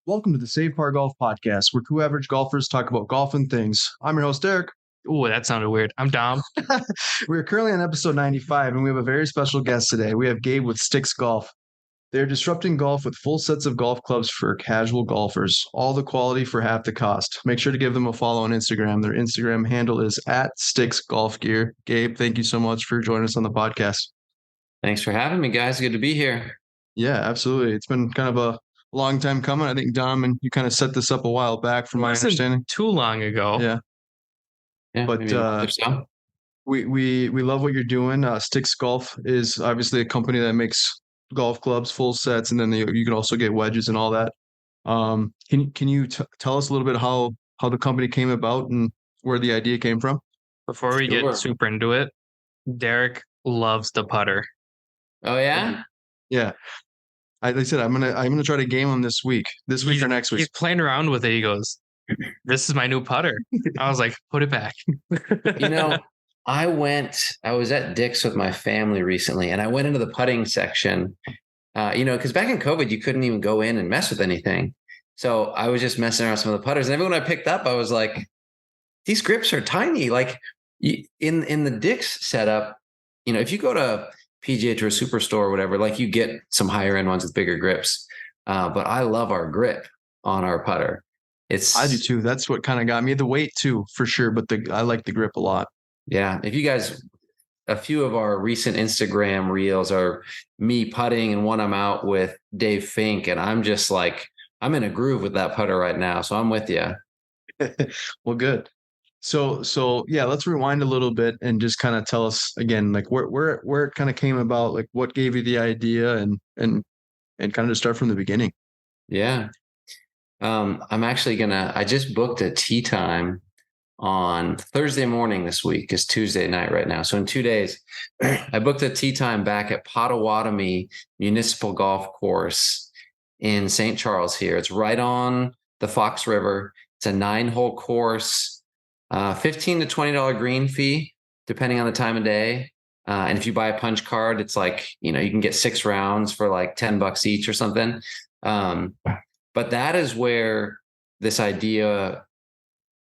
Welcome to the Save Par Golf Podcast, where two average golfers talk about golf and things. I'm your host, Derek. Ooh, that sounded weird. I'm Dom. We're currently on episode 95, and we have a very special guest today. We have Gabe with Stix Golf. They're disrupting golf with full sets of golf clubs for casual golfers, all the quality for half the cost. Make sure to give them a follow on Instagram. Their Instagram handle is @Stix Golf Gear. Gabe, thank you so much for joining us on the podcast. Thanks for having me, guys. Good to be here. Yeah, absolutely. It's been kind of a long time coming. I think, Dom, and you kind of set this up a while back, from my understanding. Too long ago. Yeah. But so. we love what you're doing. Stix Golf is obviously a company that makes golf clubs, full sets, and then you can also get wedges and all that. Can you tell us a little bit how the company came about and where the idea came from? Before we get super into it, Derek loves the putter. Oh yeah? Yeah. Like I said, I'm gonna try to game him this week or next week. He's playing around with it. He goes, "This is my new putter." I was like, "Put it back." I was at Dick's with my family recently, and I went into the putting section. Because back in COVID, you couldn't even go in and mess with anything. So I was just messing around with some of the putters, and everyone I picked up, I was like, "These grips are tiny." Like in the Dick's setup, if you go to PGA Tour Superstore or whatever, like you get some higher end ones with bigger grips. But I love our grip on our putter. I do too. That's what kind of got me. The weight too, for sure. But I like the grip a lot. Yeah. If you guys, a few of our recent Instagram reels are me putting, and one I'm out with Dave Fink. And I'm just like, I'm in a groove with that putter right now. So I'm with you. Well, good. So yeah, let's rewind a little bit and just kind of tell us again, like where it kind of came about, like what gave you the idea, and kind of just start from the beginning. Yeah. I just booked a tee time on Thursday morning this week. It's Tuesday night right now. So in 2 days, I booked a tee time back at Potawatomi Municipal Golf Course in St. Charles here. It's right on the Fox River. It's a 9-hole course. $15 to $20 green fee, depending on the time of day. And if you buy a punch card, it's like, you can get 6 rounds for like $10 each or something. But that is where this idea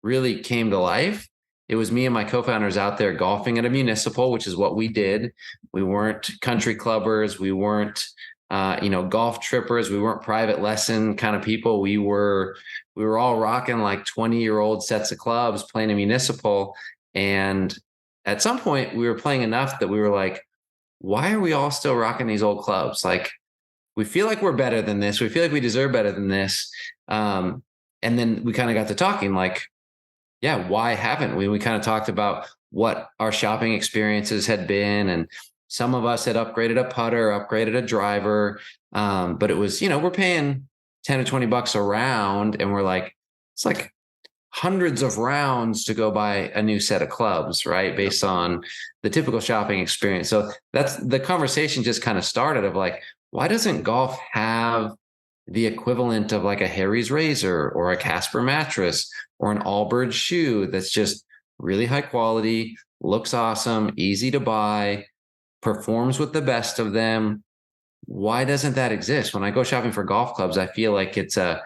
really came to life. It was me and my co-founders out there golfing at a municipal, which is what we did. We weren't country clubbers. We weren't, golf trippers. We weren't private lesson kind of people. We were all rocking like 20-year-old sets of clubs playing a municipal. And at some point we were playing enough that we were like, why are we all still rocking these old clubs? Like, we feel like we're better than this. We feel like we deserve better than this. And then we kind of got to talking like, yeah, why haven't we? We kind of talked about what our shopping experiences had been. And some of us had upgraded a putter, upgraded a driver. But it was, we're paying $10 to $20 a round. And we're like, it's like hundreds of rounds to go buy a new set of clubs, right? Based on the typical shopping experience. So that's the conversation just kind of started of like, why doesn't golf have the equivalent of like a Harry's razor or a Casper mattress or an Allbirds shoe that's just really high quality, looks awesome, easy to buy, performs with the best of them? Why doesn't that exist? When I go shopping for golf clubs, I feel like it's an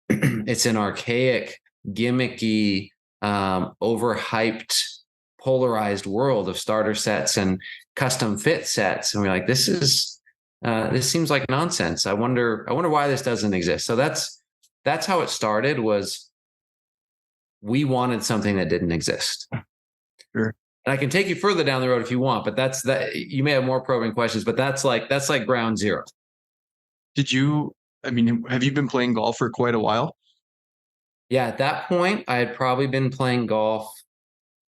archaic, gimmicky, overhyped, polarized world of starter sets and custom fit sets. And we're like, this seems like nonsense. I wonder why this doesn't exist. So that's how it started. Was we wanted something that didn't exist. Sure. And I can take you further down the road if you want, but that's that. You may have more probing questions, but that's like ground zero. Have you been playing golf for quite a while? Yeah, at that point, I had probably been playing golf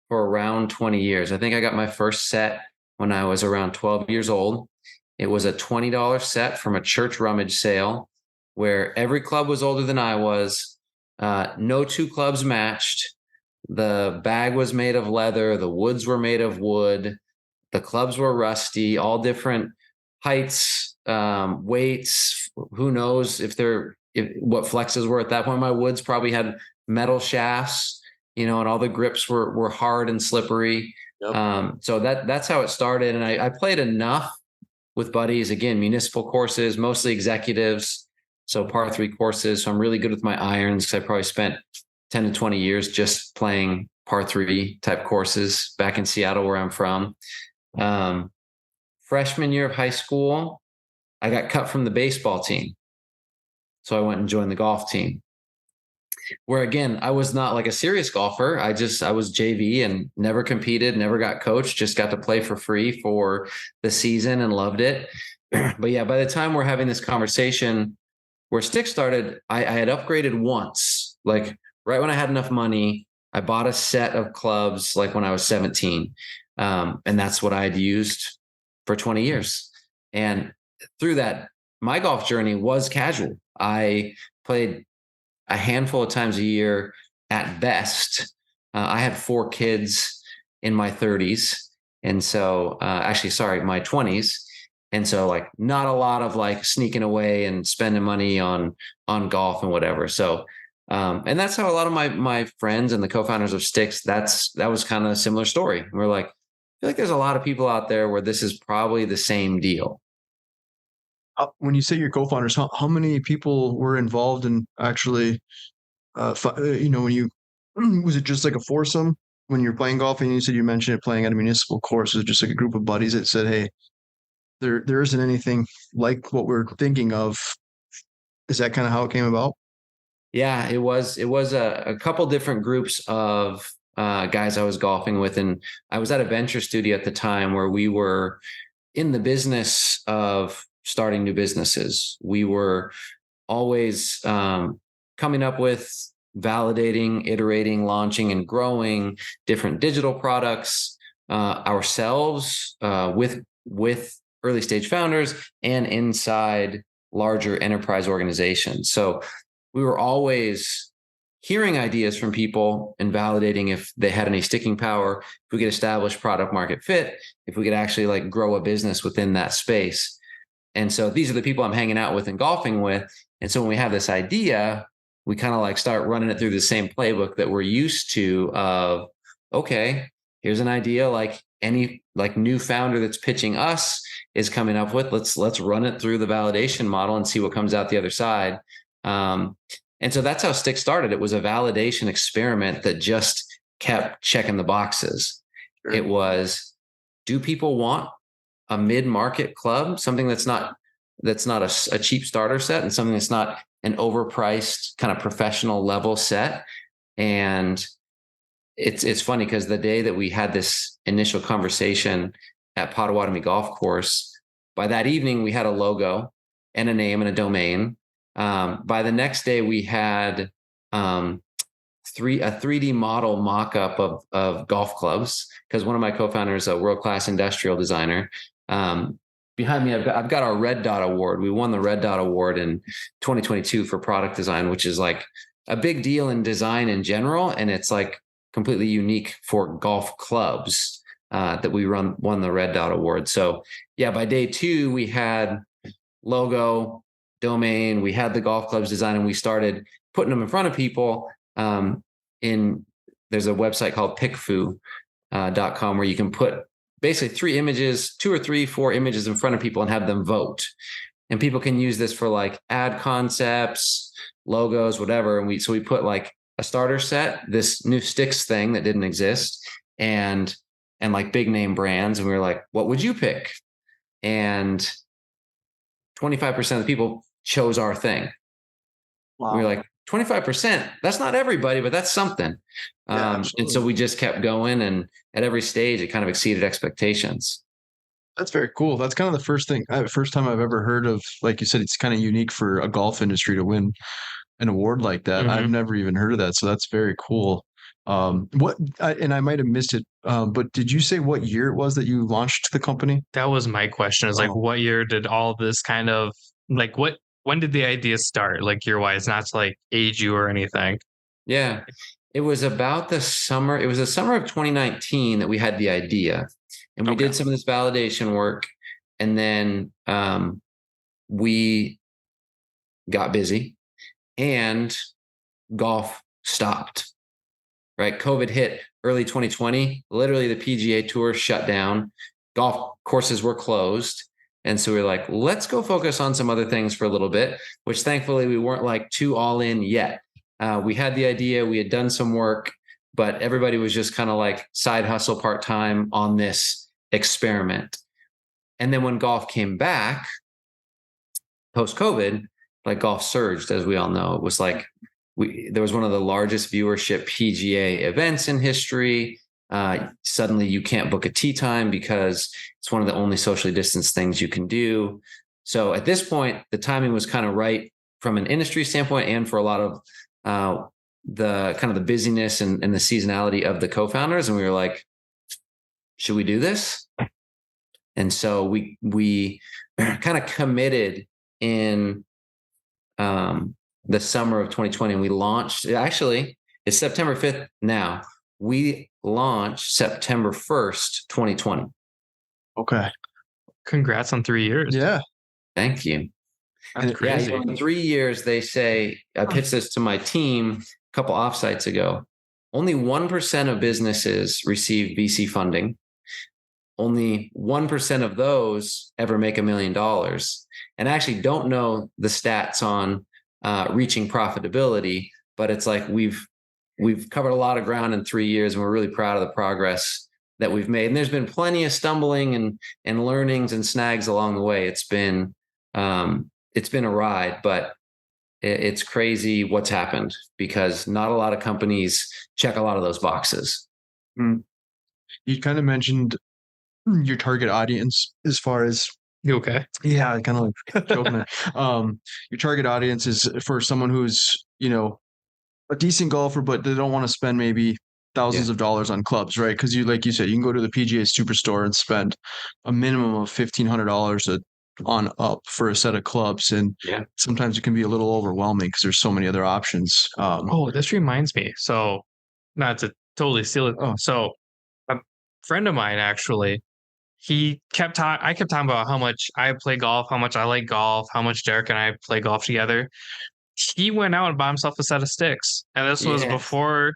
for around 20 years. I think I got my first set when I was around 12 years old. It was a $20 set from a church rummage sale where every club was older than I was. No 2 clubs matched. The bag was made of leather. The woods were made of wood. The clubs were rusty, all different heights, weights. Who knows what flexes were at that point. My woods probably had metal shafts, and all the grips were hard and slippery. Yep. So that's how it started. And I played enough with buddies, again, municipal courses, mostly executives, So par 3 courses. So I'm really good with my irons because I probably spent 10 to 20 years just playing par 3 type courses back in Seattle, where I'm from. Freshman year of high school, I got cut from the baseball team. So I went and joined the golf team, where again, I was not like a serious golfer. I was JV and never competed, never got coached, just got to play for free for the season and loved it. But yeah, by the time we're having this conversation where Stix started, I had upgraded once, like right when I had enough money. I bought a set of clubs like when I was 17. And that's what I had used for 20 years. And through that, my golf journey was casual. I played a handful of times a year at best. I had 4 kids in my 30s. And so my 20s. And so like not a lot of like sneaking away and spending money on golf and whatever. So and that's how a lot of my friends and the co-founders of Stix, that was kind of a similar story. We're like, I feel like there's a lot of people out there where this is probably the same deal. When you say your co-founders, how many people were involved in actually, when you, was it just like a foursome when you're playing golf? And you said you mentioned it playing at a municipal course. Is it just like a group of buddies that said, hey, there isn't anything like what we're thinking of? Is that kind of how it came about? Yeah, it was a couple different groups of guys I was golfing with. And I was at a venture studio at the time where we were in the business of starting new businesses. We were always coming up with, validating, iterating, launching, and growing different digital products ourselves with early stage founders and inside larger enterprise organizations. So we were always hearing ideas from people and validating if they had any sticking power, if we could establish product market fit, if we could actually like grow a business within that space. And so these are the people I'm hanging out with and golfing with. And so when we have this idea, we kind of like start running it through the same playbook that we're used to of, okay, here's an idea like any like new founder that's pitching us is coming up with. Let's run it through the validation model and see what comes out the other side. And so that's how Stix started. It was a validation experiment that just kept checking the boxes. Sure. It was, do people want a mid-market club, something that's not a cheap starter set and something that's not an overpriced kind of professional level set? And it's funny because the day that we had this initial conversation at Potawatomi Golf Course, by that evening, we had a logo and a name and a domain. By the next day, we had a 3D model mock-up of golf clubs, because one of my co-founders, a world-class industrial designer. Behind me, I've got our Red Dot Award. We won the Red Dot Award in 2022 for product design, which is like a big deal in design in general. And it's like completely unique for golf clubs that we won the Red Dot Award. So yeah, by day 2, we had logo, domain, we had the golf clubs design, and we started putting them in front of people. There's a website called pickfu.com where you can put basically 3 images, 2 or 3, 4 images in front of people and have them vote. And people can use this for like ad concepts, logos, whatever. And we put like a starter set, this new Stix thing that didn't exist, and like big name brands. And we were like, what would you pick? And 25% of the people chose our thing. Wow. We were like, 25%, that's not everybody, but that's something. And so we just kept going, and at every stage, it kind of exceeded expectations. That's very cool. That's kind of the first time I've ever heard of, like you said, it's kind of unique for a golf industry to win an award like that. Mm-hmm. I've never even heard of that. So that's very cool. And I might have missed it, but did you say what year it was that you launched the company? That was my question, is like, what year did all this kind of like, when did the idea start, like year-wise, not to like age you or anything? Yeah, it was about the summer. It was the summer of 2019 that we had the idea, and we did some of this validation work, and then we got busy and golf stopped, right? COVID hit early 2020. Literally the PGA Tour shut down. Golf courses were closed. And so we were like, let's go focus on some other things for a little bit, which thankfully we weren't like too all in yet. We had the idea, we had done some work, but everybody was just kind of like side hustle part-time on this experiment. And then when golf came back post-COVID, like golf surged, as we all know. It was like there was one of the largest viewership PGA events in history. Suddenly you can't book a tee time because it's one of the only socially distanced things you can do. So at this point, the timing was kind of right from an industry standpoint and for a lot of the kind of the busyness and the seasonality of the co-founders. And we were like, should we do this? And so we kind of committed in the summer of 2020, and we launched. Actually, it's September 5th now. We launched September 1st, 2020. Okay. Congrats on 3 years. Yeah. Thank you. That's crazy. Yeah, in 3 years, they say, I pitched this to my team a couple offsites ago. Only 1% of businesses receive VC funding. Only 1% of those ever make $1 million. And I actually don't know the stats on reaching profitability, but it's like we've covered a lot of ground in 3 years, and we're really proud of the progress that we've made. And there's been plenty of stumbling and learnings and snags along the way. It's been a ride, but it's crazy what's happened because not a lot of companies check a lot of those boxes. You kind of mentioned your target audience as far as You okay? Yeah, I kind of like joking there. Your target audience is for someone who's, a decent golfer, but they don't want to spend maybe thousands of dollars on clubs, right? Because like you said, you can go to the PGA Superstore and spend a minimum of $1,500 on up for a set of clubs, and sometimes it can be a little overwhelming because there's so many other options. This reminds me. So, not to totally steal it. So, a friend of mine actually. I kept talking about how much I play golf, how much I like golf, how much Derek and I play golf together. He went out and bought himself a set of sticks. And this was before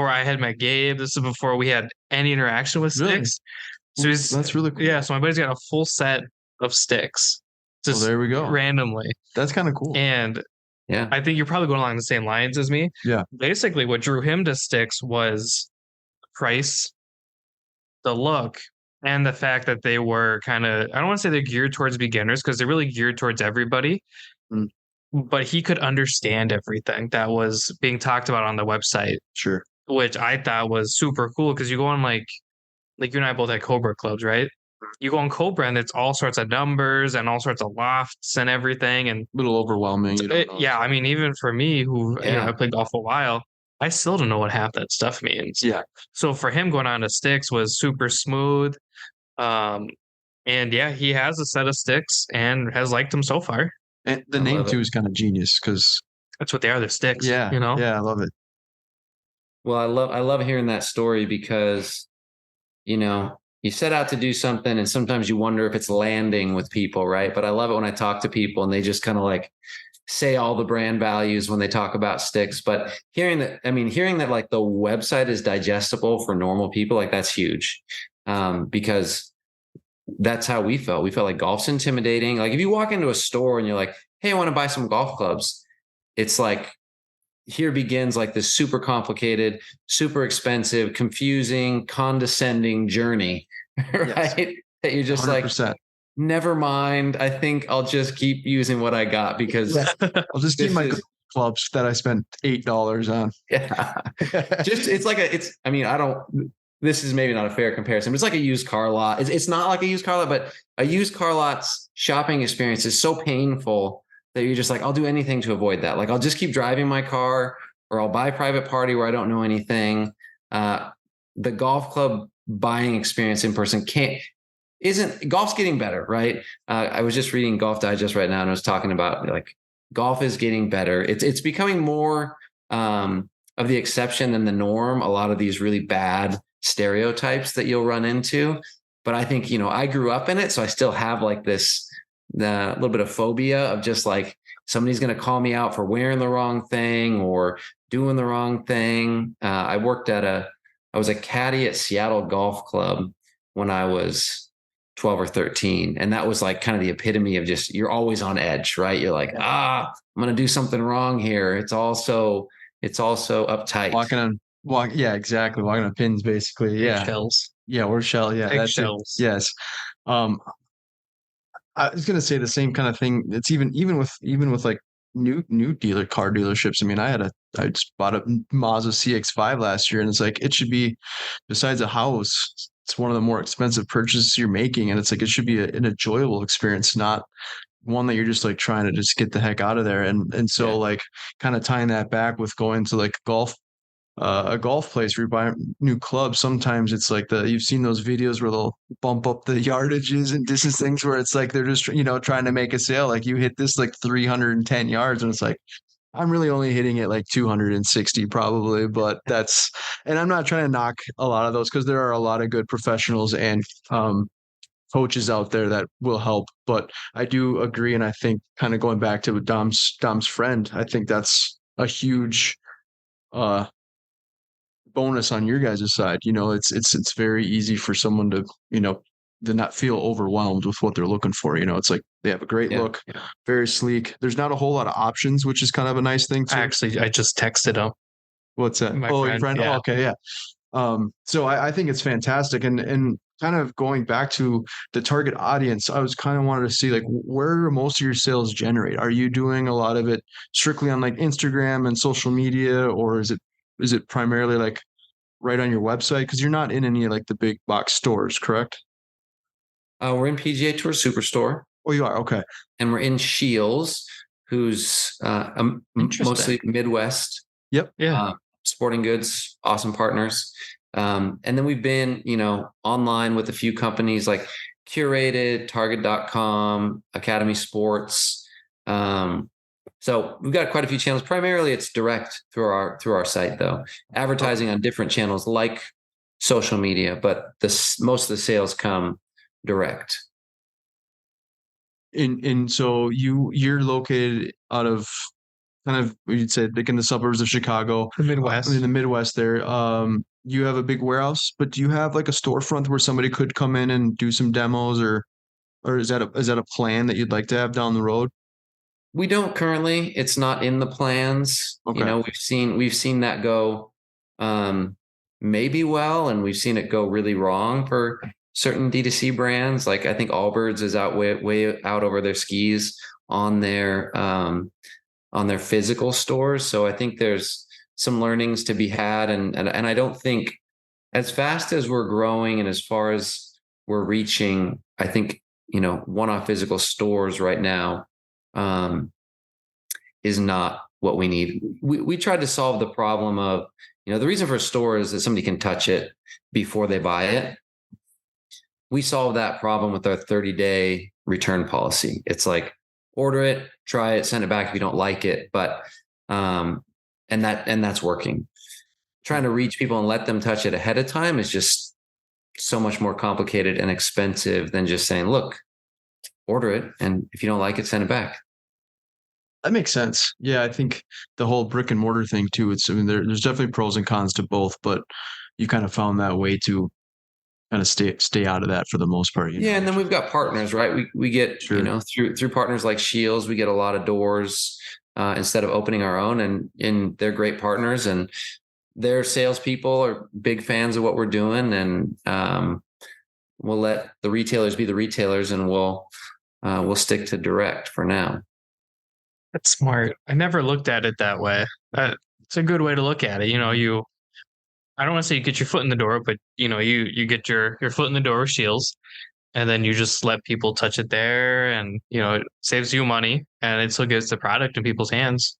I had met Gabe. This is before we had any interaction with sticks. So that's really cool. Yeah, so my buddy's got a full set of sticks. Just there we go. Randomly. That's kind of cool. And I think you're probably going along the same lines as me. Yeah. Basically, what drew him to sticks was price, the look, and the fact that they were kind of, I don't want to say they're geared towards beginners because they're really geared towards everybody. But he could understand everything that was being talked about on the website. Sure. Which I thought was super cool because you go on like you and I both had Cobra clubs, right? You go on Cobra and it's all sorts of numbers and all sorts of lofts and everything. And a little overwhelming. I mean, even for me who, I played golf a while, I still don't know what half that stuff means. Yeah. So for him going on to sticks was super smooth. And he has a set of sticks and has liked them so far. And the name too is kind of genius because that's what they are. They're sticks. Yeah. Yeah, I love it. Well, I love hearing that story because, you set out to do something and sometimes you wonder if it's landing with people, right? But I love it when I talk to people and they just kind of like say all the brand values when they talk about sticks. But hearing that like the website is digestible for normal people, like that's huge. Because that's how we felt. We felt like golf's intimidating. Like if you walk into a store and you're like, hey, I want to buy some golf clubs. It's like, here begins like this super complicated, super expensive, confusing, condescending journey, right? Yes. That you're just 100%. Like, never mind. I think I'll just keep using what I got because I'll just keep my clubs that I spent $8 on. Yeah. This is maybe not a fair comparison, but it's like a used car lot. It's not like a used car lot, but a used car lot's shopping experience is so painful that you're just like, I'll do anything to avoid that. Like I'll just keep driving my car or I'll buy a private party where I don't know anything. The golf club buying experience in person golf's getting better, right? I was just reading Golf Digest right now and I was talking about like golf is getting better. It's becoming more of the exception than the norm. A lot of these really bad stereotypes that you'll run into. But I think, I grew up in it. So I still have like this little bit of phobia of just like somebody's going to call me out for wearing the wrong thing or doing the wrong thing. I was a caddy at Seattle Golf Club when I was 12 or 13. And that was like kind of the epitome of just, you're always on edge, right? You're like, I'm going to do something wrong here. It's also uptight. Yeah, exactly. Walking on pins, basically. Yeah. Shells. Yeah. Or shell. Yeah. That's it. Eggshells. Yes. I was going to say the same kind of thing. It's even with like new car dealerships. I mean, I just bought a Mazda CX-5 last year, and it's like, it should be, besides a house, it's one of the more expensive purchases you're making. And it's like, it should be an enjoyable experience, not one that you're just like trying to just get the heck out of there. And so like kind of tying that back with going to like a golf place where you buy new clubs. Sometimes it's like you've seen those videos where they'll bump up the yardages and distance things where it's like they're just, trying to make a sale. Like, you hit this like 310 yards, and it's like, I'm really only hitting it like 260 probably, but and I'm not trying to knock a lot of those, because there are a lot of good professionals and coaches out there that will help. But I do agree. And I think, kind of going back to Dom's friend, I think that's a huge, bonus on your guys' side. It's very easy for someone to, to not feel overwhelmed with what they're looking for. It's like they have a great look, very sleek. There's not a whole lot of options, which is kind of a nice thing too. I just texted him. What's that? Your friend? Yeah. Oh, okay, yeah. So I think it's fantastic. And kind of going back to the target audience, I was kind of wanted to see, like, where do most of your sales generate? Are you doing a lot of it strictly on like Instagram and social media, or is it primarily like right on your website? Because you're not in any like the big box stores, correct? We're in PGA Tour Superstore. Oh, you are? Okay. And we're in Shields, who's mostly Midwest. Yep. Yeah. Sporting goods, awesome partners. And then we've been, online with a few companies like Curated, Target.com, Academy Sports. So we've got quite a few channels. Primarily, it's direct through our site, though. Advertising on different channels like social media, but most of the sales come direct. And so you're located out of kind of, you'd say, like in the suburbs of Chicago, The Midwest. In the Midwest there. You have a big warehouse, but do you have like a storefront where somebody could come in and do some demos, or is that a plan that you'd like to have down the road? We don't currently. It's not in the plans. Okay. We've seen that go maybe well, and we've seen it go really wrong for certain D2C brands. Like, I think Allbirds is out way out over their skis on their physical stores. So I think there's some learnings to be had, and I don't think, as fast as we're growing and as far as we're reaching, I think one-off physical stores right now is not what we need. We tried to solve the problem of, the reason for a store is that somebody can touch it before they buy it. We solved that problem with our 30-day return policy. It's like, order it, try it, send it back if you don't like it. But and that's working. Trying to reach people and let them touch it ahead of time is just so much more complicated and expensive than just saying, look, order it, and if you don't like it, send it back. That makes sense. Yeah, I think the whole brick and mortar thing too, there's definitely pros and cons to both, but you kind of found that way to kind of stay out of that for the most part. And then we've got partners, right? We get, through partners like Shields, we get a lot of doors instead of opening our own, and they're great partners, and their salespeople are big fans of what we're doing, and we'll let the retailers be the retailers, and we'll stick to direct for now. That's smart. I never looked at it that way. It's a good way to look at it. I don't want to say you get your foot in the door, but you get your foot in the door with Shields, and then you just let people touch it there, and it saves you money, and it still gets the product in people's hands.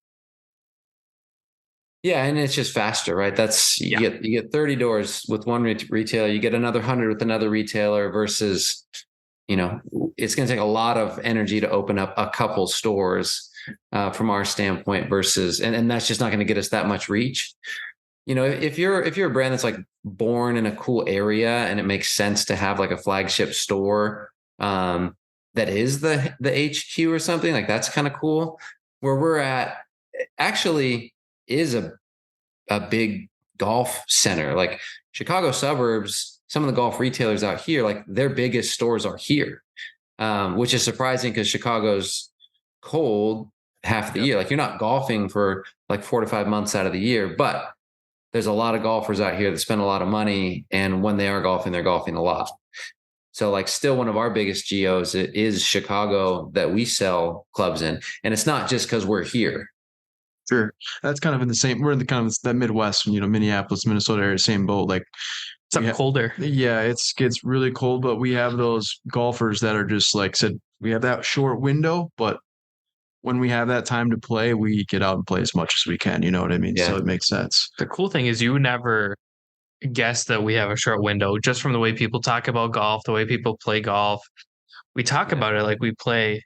Yeah, and it's just faster, right? You get 30 doors with one retailer, you get another 100 with another retailer, versus it's going to take a lot of energy to open up a couple stores from our standpoint, versus and that's just not going to get us that much reach. If you're a brand that's like born in a cool area and it makes sense to have like a flagship store that is the HQ or something, like that's kind of cool. Where we're at actually is a big golf center. Like, Chicago suburbs some of the golf retailers out here, like their biggest stores are here, which is surprising because Chicago's cold half the year. Like you're not golfing for like 4 to 5 months out of the year, but there's a lot of golfers out here that spend a lot of money. And when they are golfing, they're golfing a lot. So like still one of our biggest geos is Chicago that we sell clubs in. And it's not just because we're here. Sure. That's kind of in the same, we're in the kind of that Midwest, Minneapolis, Minnesota area, same boat. Like it's colder. Yeah, it gets really cold, but we have those golfers that are just like said, we have that short window, but when we have that time to play, we get out and play as much as we can. You know what I mean? Yeah. So it makes sense. The cool thing is you never guess that we have a short window just from the way people talk about golf, the way people play golf. We talk about it like we play,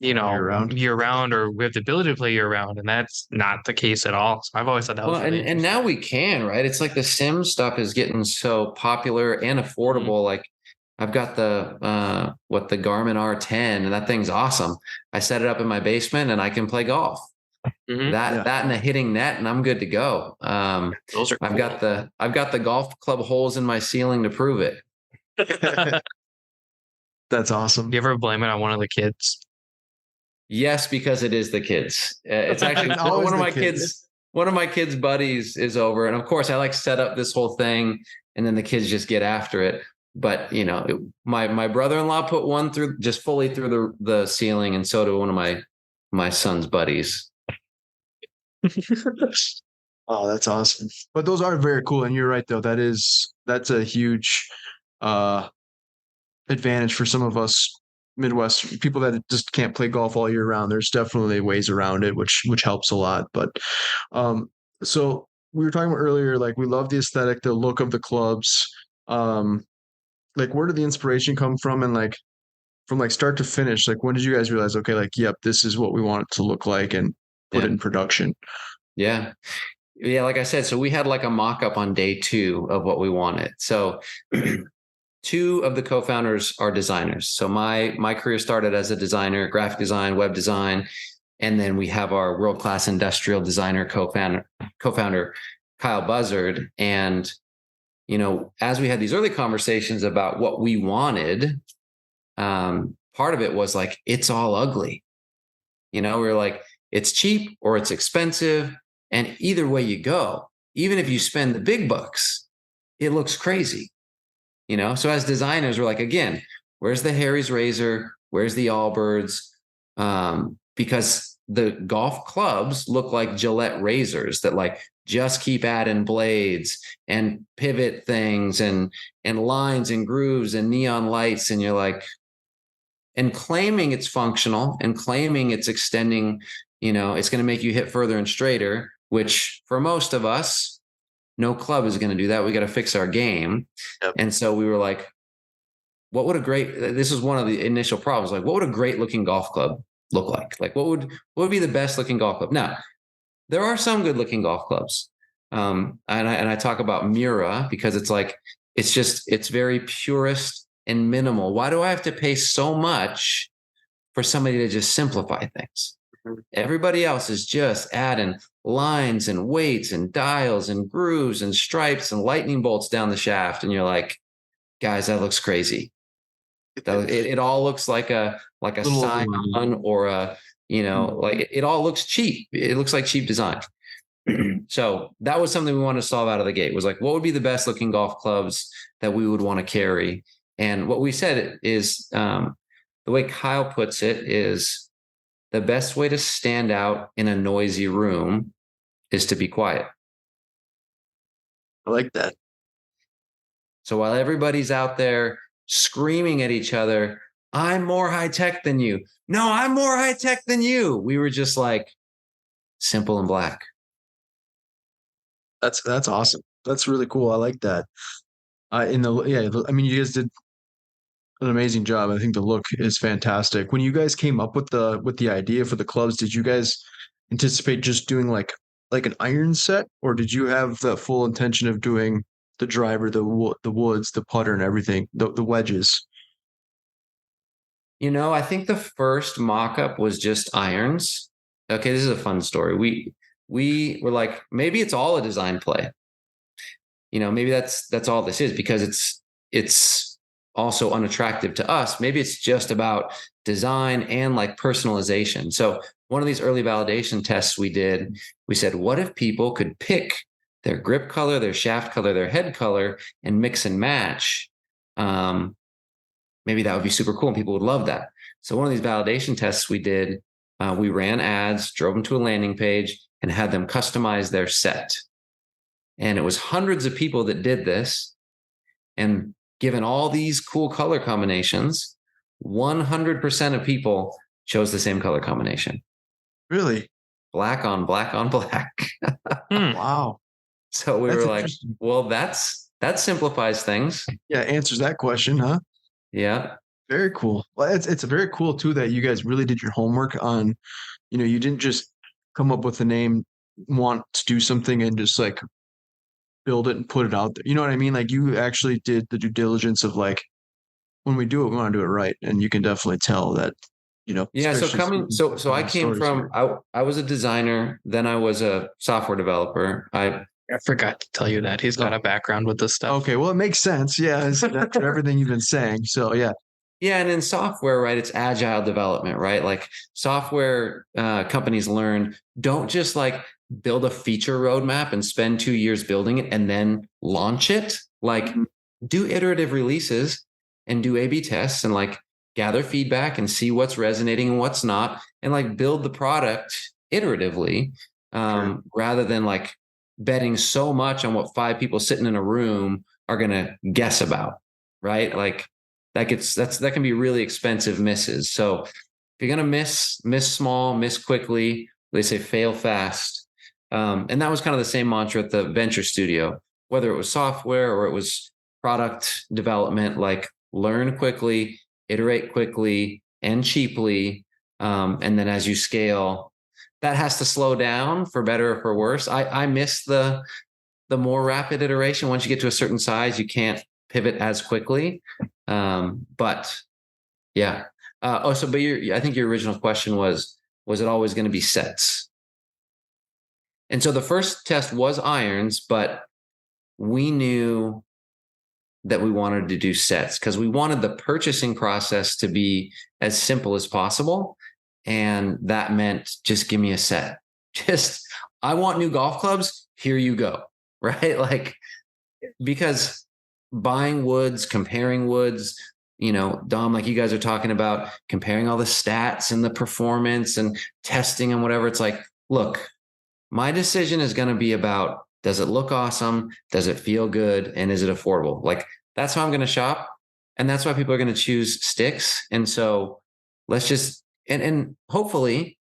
year round, or we have the ability to play year round. And that's not the case at all. So I've always thought that was really and now we can, right? It's like the sim stuff is getting so popular and affordable. Mm-hmm. Like I've got the Garmin R10 and that thing's awesome. I set it up in my basement and I can play golf. Mm-hmm. That and a hitting net and I'm good to go. Those are cool. I've got the golf club holes in my ceiling to prove it. That's awesome. Do you ever blame it on one of the kids? Yes, because it is the kids. It's actually one of my kids. One of my kids' buddies is over, and of course, I like set up this whole thing, and then the kids just get after it. But my brother-in-law put one through just fully through the ceiling, and so did one of my son's buddies. Oh, that's awesome. But those are very cool, and you're right though. That's a huge advantage for some of us Midwest people that just can't play golf all year round. There's definitely ways around it, which helps a lot. But so we were talking about earlier, like we love the aesthetic, the look of the clubs. Like where did the inspiration come from, and like from like start to finish, like when did you guys realize, okay, like yep, this is what we want it to look like, and put it in production? Yeah. Like I said, so we had like a mock-up on day 2 of what we wanted. So 2 of the co-founders are designers. So my career started as a designer, graphic design, web design, and then we have our world-class industrial designer co-founder Kyle Buzzard. And as we had these early conversations about what we wanted, part of it was like it's all ugly. We were like, it's cheap or it's expensive, and either way you go, even if you spend the big bucks, it looks crazy. So as designers, we're like, again, where's the Harry's razor? Where's the Allbirds? Because the golf clubs look like Gillette razors that like just keep adding blades and pivot things and lines and grooves and neon lights. And you're like, and claiming it's functional and claiming it's extending, it's going to make you hit further and straighter, which for most of us, no club is going to do that. We got to fix our game. Yep. And so we were like, this was one of the initial problems. Like, what would a great looking golf club look like? Like, what would be the best looking golf club? Now, there are some good looking golf clubs. And I talk about Mura because it's like, it's very purist and minimal. Why do I have to pay so much for somebody to just simplify things? Everybody else is just adding lines and weights and dials and grooves and stripes and lightning bolts down the shaft. And you're like, guys, that looks crazy. It all looks like a Scion or like it all looks cheap. It looks like cheap design. So that was something we wanted to solve out of the gate, was like, what would be the best looking golf clubs that we would want to carry? And what we said is, the way Kyle puts it is, the best way to stand out in a noisy room is to be quiet. I like that. So while everybody's out there screaming at each other, I'm more high tech than you. No, I'm more high tech than you. We were just like simple and black. That's awesome. That's really cool. I like that. You guys did an amazing job. I think the look is fantastic. When you guys came up with the idea for the clubs, did you guys anticipate just doing like an iron set, or did you have the full intention of doing the driver, the woods, the putter, and everything, the wedges? I think the first mock-up was just irons. Okay, this is a fun story. We were like, maybe it's all a design play. maybe that's all this is, because it's also unattractive to us. Maybe it's just about design and like personalization. So one of these early validation tests we did, we said, what if people could pick their grip color, their shaft color, their head color, and mix and match? Maybe that would be super cool and people would love that. So one of these validation tests we did, we ran ads, drove them to a landing page, and had them customize their set. And it was hundreds of people that did this. And given all these cool color combinations, 100% of people chose the same color combination. Really? Black on black on black. Wow. So we were like, well, that simplifies things. Yeah, answers that question, huh? Yeah. Very cool. Well, it's very cool too that you guys really did your homework on, you didn't just come up with a name, want to do something and just like build it and put it out there. You know what I mean? Like you actually did the due diligence of like, when we do it, we want to do it right. And you can definitely tell that, Yeah. So I came from, I was a designer, then I was a software developer. I forgot to tell you that he's got a background with this stuff. Okay. Well, it makes sense. Yeah. After everything you've been saying. So yeah. Yeah. And in software, right, it's agile development, right? Like software companies learn, don't just like build a feature roadmap and spend 2 years building it and then launch it. Like do iterative releases and do A/B tests and like gather feedback and see what's resonating and what's not, and like build the product iteratively, rather than like betting so much on what 5 people sitting in a room are going to guess about, right? Like that can be really expensive misses. So if you're going to miss small, miss quickly, they say fail fast. And that was kind of the same mantra at the venture studio, whether it was software or it was product development, like learn quickly, iterate quickly and cheaply. And then as you scale, that has to slow down for better or for worse. I miss the more rapid iteration. Once you get to a certain size, you can't pivot as quickly. But yeah. But I think your original question was it always going to be sets? And so the first test was irons, but we knew that we wanted to do sets because we wanted the purchasing process to be as simple as possible. And that meant just give me a set. I want new golf clubs. Here you go. Right. Like, because buying woods, comparing woods, Dom, like you guys are talking about comparing all the stats and the performance and testing and whatever. It's like, look, my decision is going to be about, does it look awesome? Does it feel good? And is it affordable? Like that's how I'm going to shop. And that's why people are going to choose Stix. And so let's just, and hopefully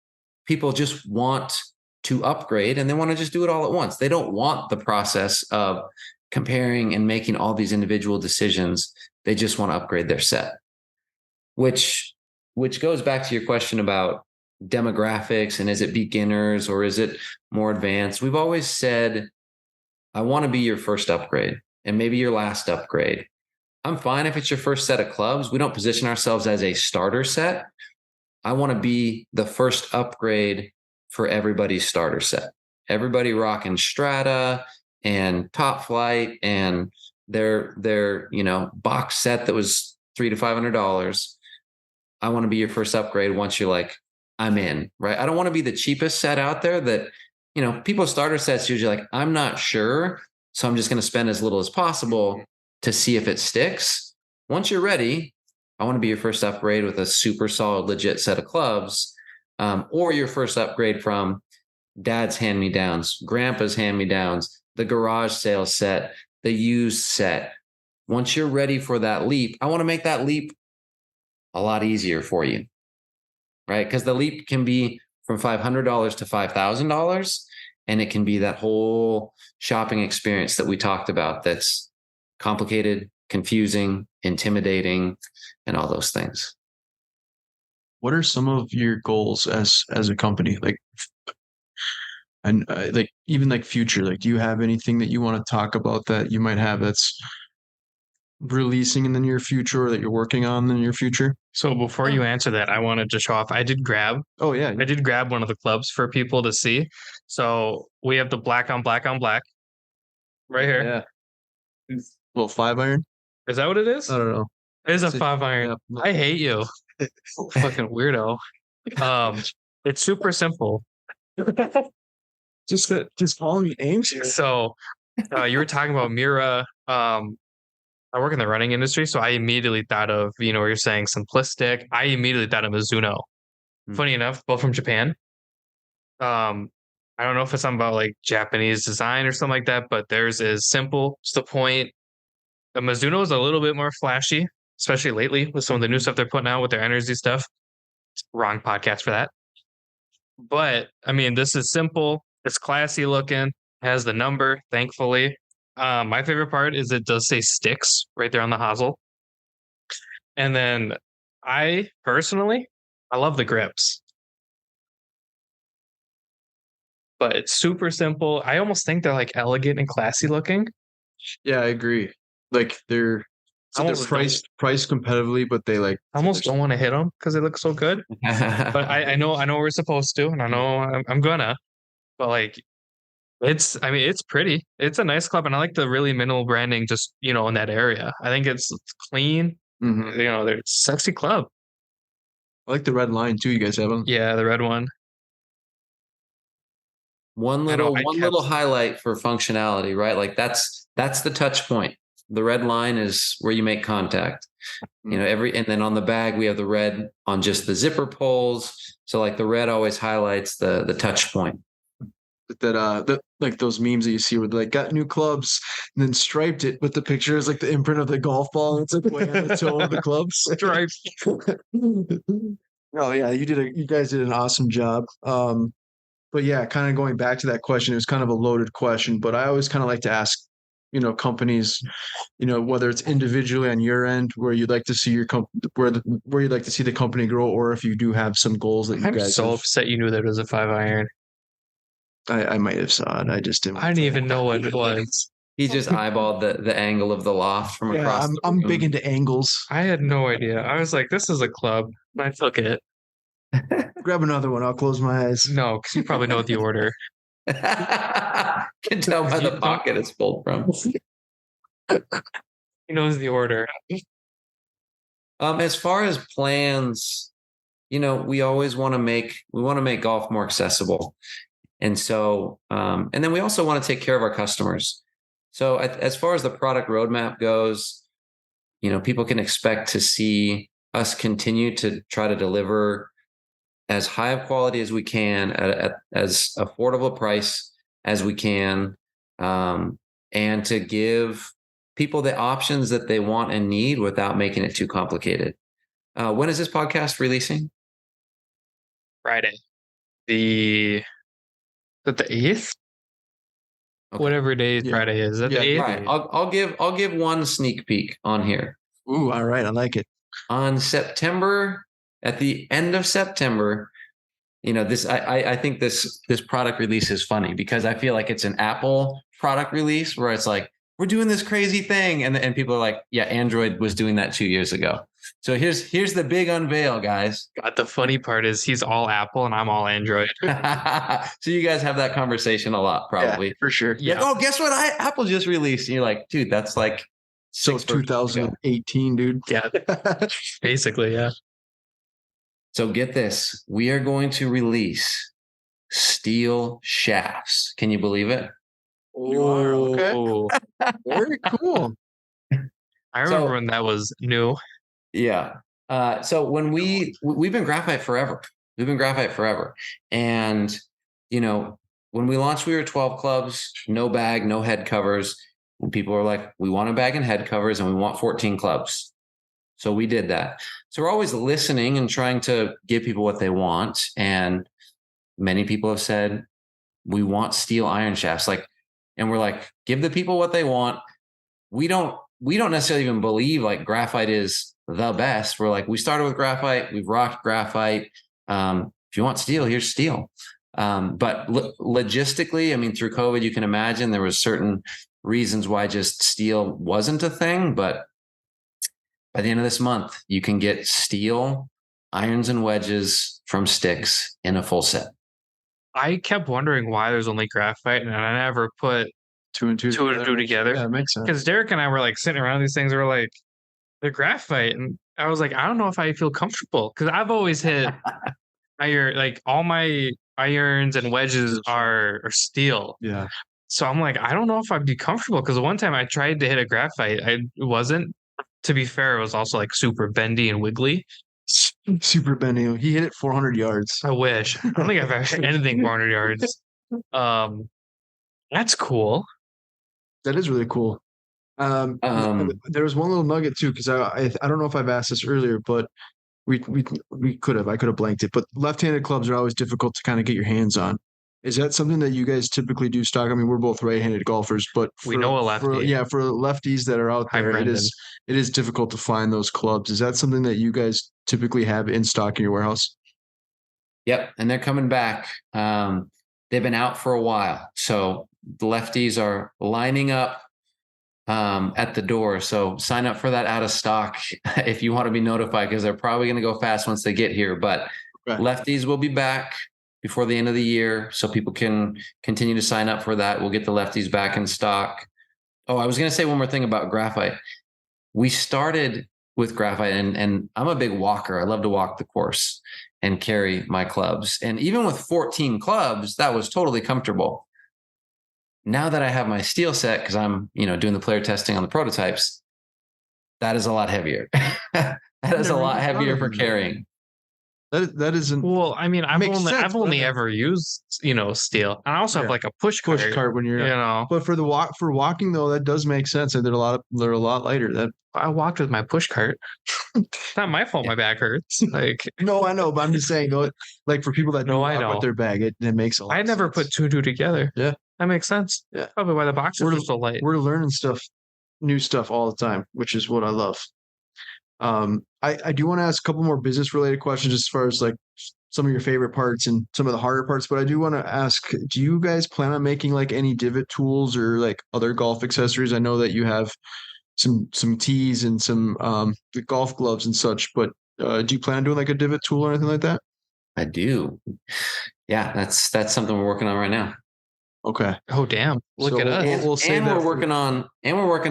people just want to upgrade and they want to just do it all at once. They don't want the process of comparing and making all these individual decisions. They just want to upgrade their set, which goes back to your question about demographics and is it beginners or is it more advanced? We've always said, I want to be your first upgrade and maybe your last upgrade. I'm fine if it's your first set of clubs. We don't position ourselves as a starter set. I want to be the first upgrade for everybody's starter set. Everybody rocking Strata and Top Flight and their box set that was $300 to $500. I want to be your first upgrade once you're like, I'm in, right? I don't want to be the cheapest set out there that, people's starter sets usually like, I'm not sure. So I'm just going to spend as little as possible to see if it sticks. Once you're ready, I want to be your first upgrade with a super solid, legit set of clubs, or your first upgrade from dad's hand-me-downs, grandpa's hand-me-downs, the garage sale set, the used set. Once you're ready for that leap, I want to make that leap a lot easier for you, right? Because the leap can be from $500 to $5,000, and it can be that whole shopping experience that we talked about that's complicated, confusing, intimidating, and all those things. What are some of your goals as a company? Like, and like even like future, like, do you have anything that you want to talk about that you might have that's releasing in the near future or that you're working on in the near future? So before you answer that, I wanted to show off. I did grab one of the clubs for people to see. So we have the black on black right here. Yeah. Well, 5-iron. Is that what it is? I don't know. It is a 5-iron. Yeah. I hate you. Fucking weirdo. It's super simple. Just calling me names here. So you were talking about Mira. I work in the running industry, so I immediately thought of, you're saying simplistic. I immediately thought of Mizuno. Funny enough, both from Japan. I don't know if it's something about like Japanese design or something like that, but theirs is simple, to the point. The Mizuno is a little bit more flashy, especially lately with some of the new stuff they're putting out with their energy stuff. Wrong podcast for that. But I mean, this is simple. It's classy looking. Has the number, thankfully. My favorite part is it does say Stix right there on the hosel. And then I love the grips. But it's super simple. I almost think they're like elegant and classy looking. Yeah, I agree. Like they're priced competitively, but they like I almost don't want to hit them because they look so good. But I know we're supposed to, and I know I'm gonna. But like, it's pretty. It's a nice club, and I like the really minimal branding just in that area. I think it's clean. Mm-hmm. They're a sexy club. I like the red line too. You guys have them? Yeah, the red one. One little highlight for functionality, right? Like that's the touch point. The red line is where you make contact. And then on the bag we have the red on just the zipper pulls. So like the red always highlights the touch point. That like those memes that you see where they like got new clubs and then striped it, but the picture is like the imprint of the golf ball. It's like way on the toe of the clubs. Striped. Oh yeah, you guys did an awesome job. But yeah, kind of going back to that question, it was kind of a loaded question, but I always kind of like to ask, companies, whether it's individually on your end where you'd like to see your where you'd like to see the company grow, or if you do have some goals that you guys. I'm so upset you knew that it was a 5-iron. I might have saw it. I just didn't. I didn't even know what it was. He just eyeballed the angle of the loft from across. I'm big into angles. I had no idea. I was like, this is a club. I took it. Grab another one. I'll close my eyes. No, because you probably know the order. Can tell by the pocket it's pulled from. He knows the order. As far as plans, we always want to make golf more accessible. And so, and then we also want to take care of our customers. So as far as the product roadmap goes, people can expect to see us continue to try to deliver as high of quality as we can at as affordable price as we can, and to give people the options that they want and need without making it too complicated. When is this podcast releasing? Friday. The 8th? Okay. Whatever day Friday is. Is that the 8th? Right. I'll give one sneak peek on here. Ooh, all right. I like it. On September, at the end of September, I think this product release is funny because I feel like it's an Apple product release where it's like, we're doing this crazy thing. And people are like, yeah, Android was doing that 2 years ago. So here's the big unveil, guys. God, the funny part is he's all Apple and I'm all Android. So you guys have that conversation a lot, probably. Yeah, for sure. Yeah. Like, oh, guess what? Apple just released. And you're like, dude, that's like so it's 2018, dude. Yeah. Basically, yeah. So get this. We are going to release steel shafts. Can you believe it? You are? Okay. Very cool. I remember when that was new. Yeah. So when we've been graphite forever. And, when we launched, we were 12 clubs, no bag, no head covers. And people were like, we want a bag and head covers and we want 14 clubs. So we did that. So we're always listening and trying to give people what they want. And many people have said, we want steel iron shafts. And we're like, give the people what they want. We don't necessarily even believe like graphite is the best. We're like, we started with graphite. We've rocked graphite. If you want steel, here's steel. But logistically, through COVID, you can imagine there was certain reasons why just steel wasn't a thing. But by the end of this month, you can get steel irons and wedges from Stix in a full set. I kept wondering why there's only graphite, and I never put two and two together. Yeah, it makes sense. Because Derek and I were like sitting around these things. We're like, they're graphite, and I was like, I don't know if I feel comfortable because I've always hit iron. Like all my irons and wedges are steel. Yeah. So I'm like, I don't know if I'd be comfortable because the one time I tried to hit a graphite, it wasn't. To be fair, it was also like super bendy and wiggly. Super bendy. He hit it 400 yards. I wish. I don't think I've ever hit anything 400 yards. That's cool. That is really cool. There was one little nugget too, because I don't know if I've asked this earlier, but we could have. I could have blanked it. But left-handed clubs are always difficult to kind of get your hands on. Is that something that you guys typically do stock? I mean, we're both right-handed golfers, but we know a lefty. For lefties that are out there, it is difficult to find those clubs. Is that something that you guys typically have in stock in your warehouse? Yep, and they're coming back. They've been out for a while, so the lefties are lining up at the door. So sign up for that out of stock if you want to be notified, because they're probably going to go fast once they get here. But lefties will be back before the end of the year, so people can continue to sign up for that. We'll get the lefties back in stock. Oh, I was going to say one more thing about graphite. We started with graphite, and I'm a big walker. I love to walk the course and carry my clubs. And even with 14 clubs, that was totally comfortable. Now that I have my steel set, because I'm, doing the player testing on the prototypes, that is a lot heavier. That is a lot heavier for carrying. That isn't. Well, I mean, I've only ever used, steel. And I also have like a push cart when you're, But for walking though, that does make sense. And they're a lot lighter. That I walked with my push cart. It's not my fault. My back hurts. Like no, I know, but I'm just saying, like for people that walk with their bag, it makes a lot. I never put two and two together. Yeah, that makes sense. Yeah, probably why the boxes are so light. We're learning new stuff all the time, which is what I love. I do want to ask a couple more business related questions as far as like some of your favorite parts and some of the harder parts, but I do want to ask, do you guys plan on making like any divot tools or like other golf accessories? I know that you have some tees and some golf gloves and such, but do you plan on doing like a divot tool or anything like that? I do. Yeah, that's something we're working on right now. Okay. Oh damn! Look at us. We're working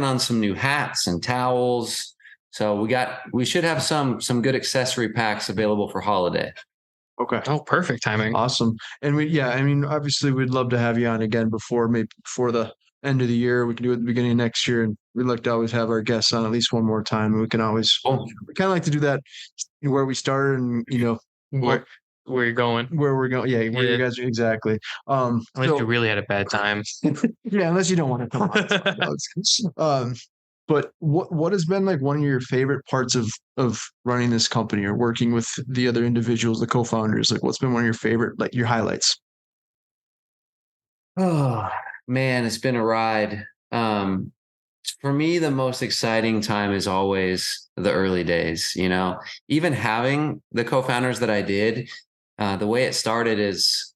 on some new hats and towels. So we should have some good accessory packs available for holiday. Okay. Oh, perfect timing. Awesome. And obviously we'd love to have you on again before the end of the year. We can do it at the beginning of next year, and we'd like to always have our guests on at least one more time. We can always, we kind of like to do that where we started and, where you're going, Yeah. Where you guys are exactly. Unless you really had a bad time. Yeah. Unless you don't want to come on. But what has been like one of your favorite parts of running this company or working with the other individuals, the co-founders? Like, what's been one of your favorite, like your highlights? Oh man, it's been a ride. For me, the most exciting time is always the early days. Even having the co-founders that I did, the way it started is,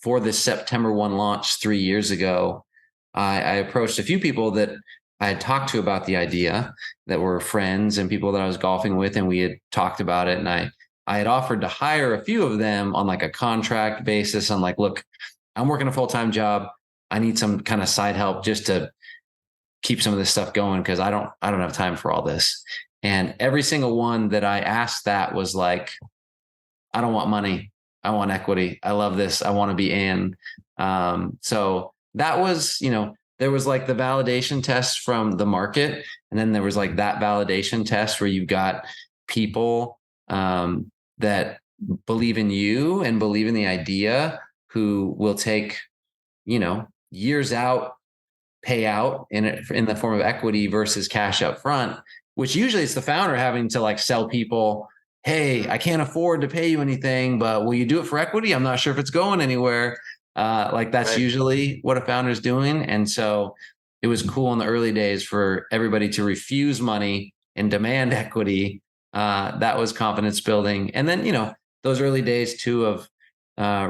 for this September 1 launch 3 years ago, I approached a few people that I had talked to about the idea, that were friends and people that I was golfing with, and we had talked about it. And I had offered to hire a few of them on like a contract basis. I'm like, look, I'm working a full-time job. I need some kind of side help just to keep some of this stuff going, because I don't have time for all this. And every single one that I asked that was like, I don't want money. I want equity. I love this. I want to be in. So that was, there was like the validation test from the market. And then there was like that validation test where you've got people that believe in you and believe in the idea, who will take, years out, pay out in the form of equity versus cash up front, which usually it's the founder having to like sell people, hey, I can't afford to pay you anything, but will you do it for equity? I'm not sure if it's going anywhere. Like that's usually what a founder is doing. And so it was cool in the early days for everybody to refuse money and demand equity. That was confidence building. And then, those early days too of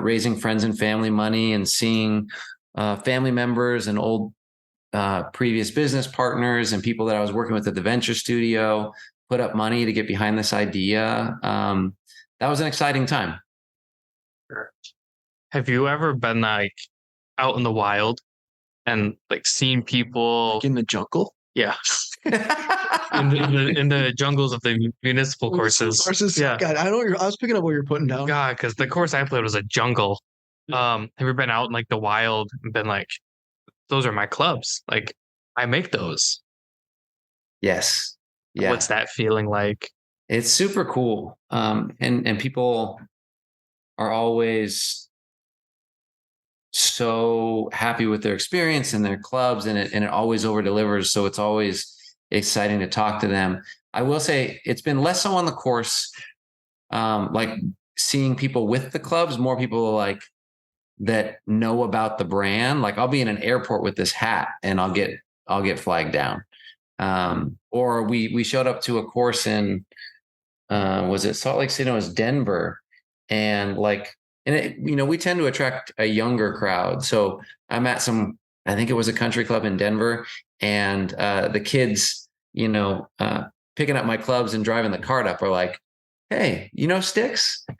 raising friends and family money and seeing family members and old previous business partners and people that I was working with at the venture studio put up money to get behind this idea. That was an exciting time. Sure. Have you ever been like out in the wild, and like seeing people in the jungle. Yeah. in the jungles of the municipal courses. Yeah. God, I was picking up what you're putting down. God, because the course I played was a jungle. Have you been out in like the wild and been like, those are my clubs? Like, I make those. Yes. Yeah. What's that feeling like? It's super cool. And people are always so happy with their experience and their clubs, and it always over delivers. So it's always exciting to talk to them. I will say it's been less so on the course, like seeing people with the clubs, more people like that know about the brand. Like I'll be in an airport with this hat and I'll get flagged down. Or we showed up to a course in, was it Salt Lake City? No, it was Denver. And we tend to attract a younger crowd. So I'm at I think it was a country club in Denver, and the kids, picking up my clubs and driving the cart up are like, "Hey, Stix?" And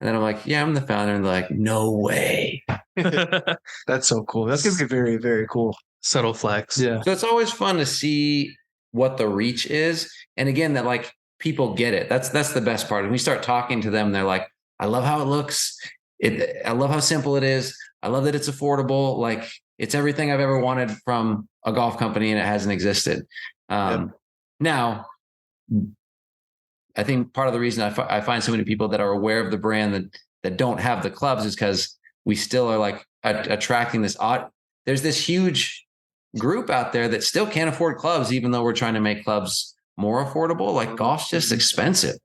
then I'm like, "Yeah, I'm the founder." And they're like, "No way." That's so cool. That's going to be very, very cool. Subtle flex. Yeah. So it's always fun to see what the reach is. And again, that like people get it. That's the best part. And we start talking to them, they're like, "I love how it looks. I love how simple it is. I love that it's affordable. Like it's everything I've ever wanted from a golf company, and it hasn't existed." Now, I think part of the reason I find so many people that are aware of the brand that don't have the clubs is because we still are like attracting this odd. There's this huge group out there that still can't afford clubs, even though we're trying to make clubs more affordable. Like golf's just expensive.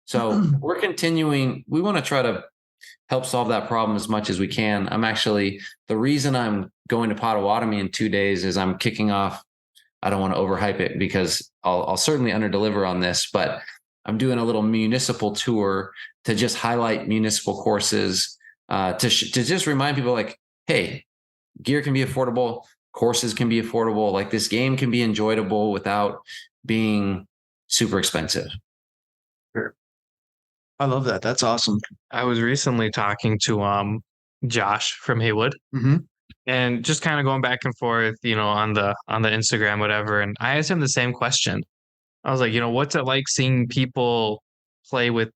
So we're continuing. We want to try to help solve that problem as much as we can. The reason I'm going to Potawatomi in 2 days is I'm kicking off. I don't want to overhype it because I'll certainly underdeliver on this, but I'm doing a little municipal tour to just highlight municipal courses, to just remind people like, hey, gear can be affordable, courses can be affordable, like this game can be enjoyable without being super expensive. Sure. I love that. That's awesome. I was recently talking to Josh from Haywood. Mm-hmm. And just kind of going back and forth, on the Instagram, whatever. And I asked him the same question. I was like, what's it like seeing people play with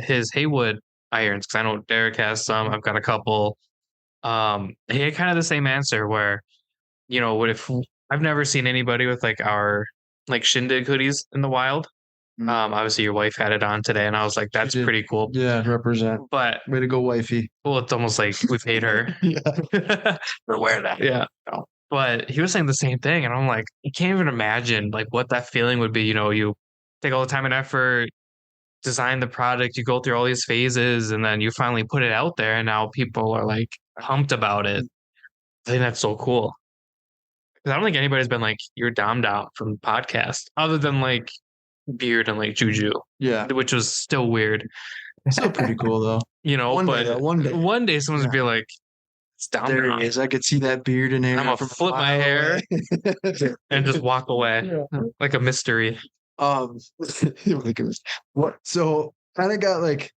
his Haywood irons? Because I know Derek has some. I've got a couple. He had kind of the same answer where, what if I've never seen anybody with like our like shindig hoodies in the wild. Obviously your wife had it on today, and I was like, that's pretty cool. Yeah, represent. But way to go, wifey. Well, it's almost like we paid her for wear that. Yeah. No. But he was saying the same thing, and I'm like, I can't even imagine like what that feeling would be. You take all the time and effort, design the product, you go through all these phases, and then you finally put it out there, and now people are like pumped about it. I think that's so cool. Because I don't think anybody's been like, you're Dom from the podcast, other than like Beard and like Juju. Yeah. Which was still weird. Still pretty cool though. One day someone's gonna be like, it's Dom. There he is. I could see that beard in hair. I'm gonna flip my hair and just walk away like a mystery. What? So kind of got like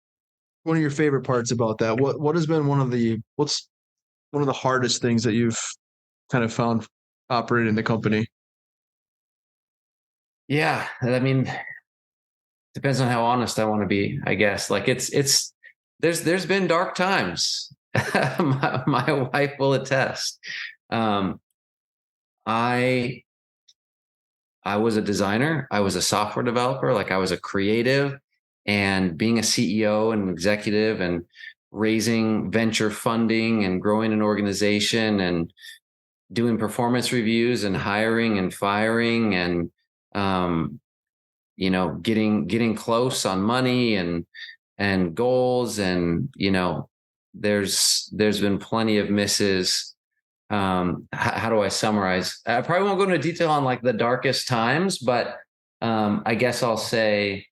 one of your favorite parts about that. What has been what's one of the hardest things that you've kind of found operating the company? Yeah, I mean, depends on how honest I want to be, I guess. Like there's been dark times. my wife will attest. I was a designer. I was a software developer. Like I was a creative, and being a CEO and executive and raising venture funding and growing an organization and doing performance reviews and hiring and firing and, getting close on money and goals. And, there's been plenty of misses. How do I summarize? I probably won't go into detail on like the darkest times, but I guess I'll say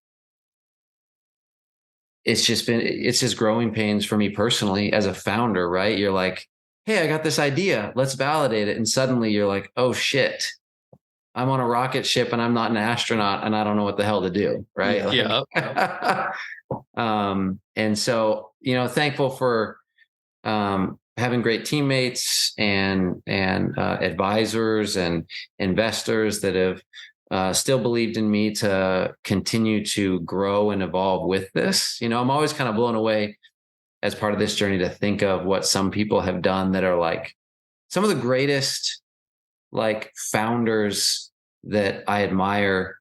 it's just growing pains for me personally as a founder, right? You're like, hey, I got this idea. Let's validate it. And suddenly you're like, oh shit, I'm on a rocket ship and I'm not an astronaut and I don't know what the hell to do. Right. Yeah. And so, thankful for having having great teammates and advisors and investors that have still believed in me to continue to grow and evolve with this. I'm always kind of blown away as part of this journey to think of what some people have done that are like some of the greatest like founders that I admire.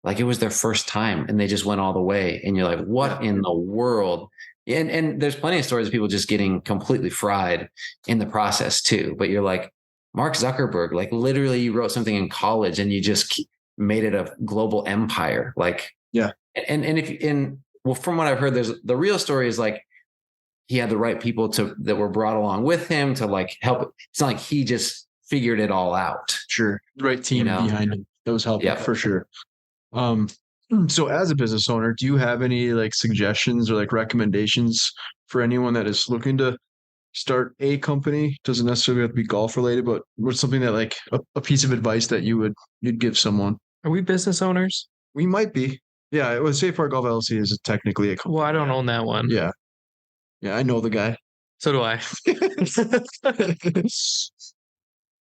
Like it was their first time and they just went all the way. And you're like, what in the world? And there's plenty of stories of people just getting completely fried in the process too. But you're like, Mark Zuckerberg, like literally you wrote something in college and you just made it a global empire. Like, yeah. Well, from what I've heard, there's the real story is like, he had the right people that were brought along with him to like help. It's not like he just figured it all out. Sure. The right team behind him. That was helping for sure. So as a business owner, do you have any like suggestions or like recommendations for anyone that is looking to start a company? Doesn't necessarily have to be golf related, but what's something that like a piece of advice that you'd give someone? Are we business owners? We might be. Yeah. Well, Safe Park Golf LLC is technically a company. Well, I don't own that one. Yeah. Yeah. I know the guy. So do I.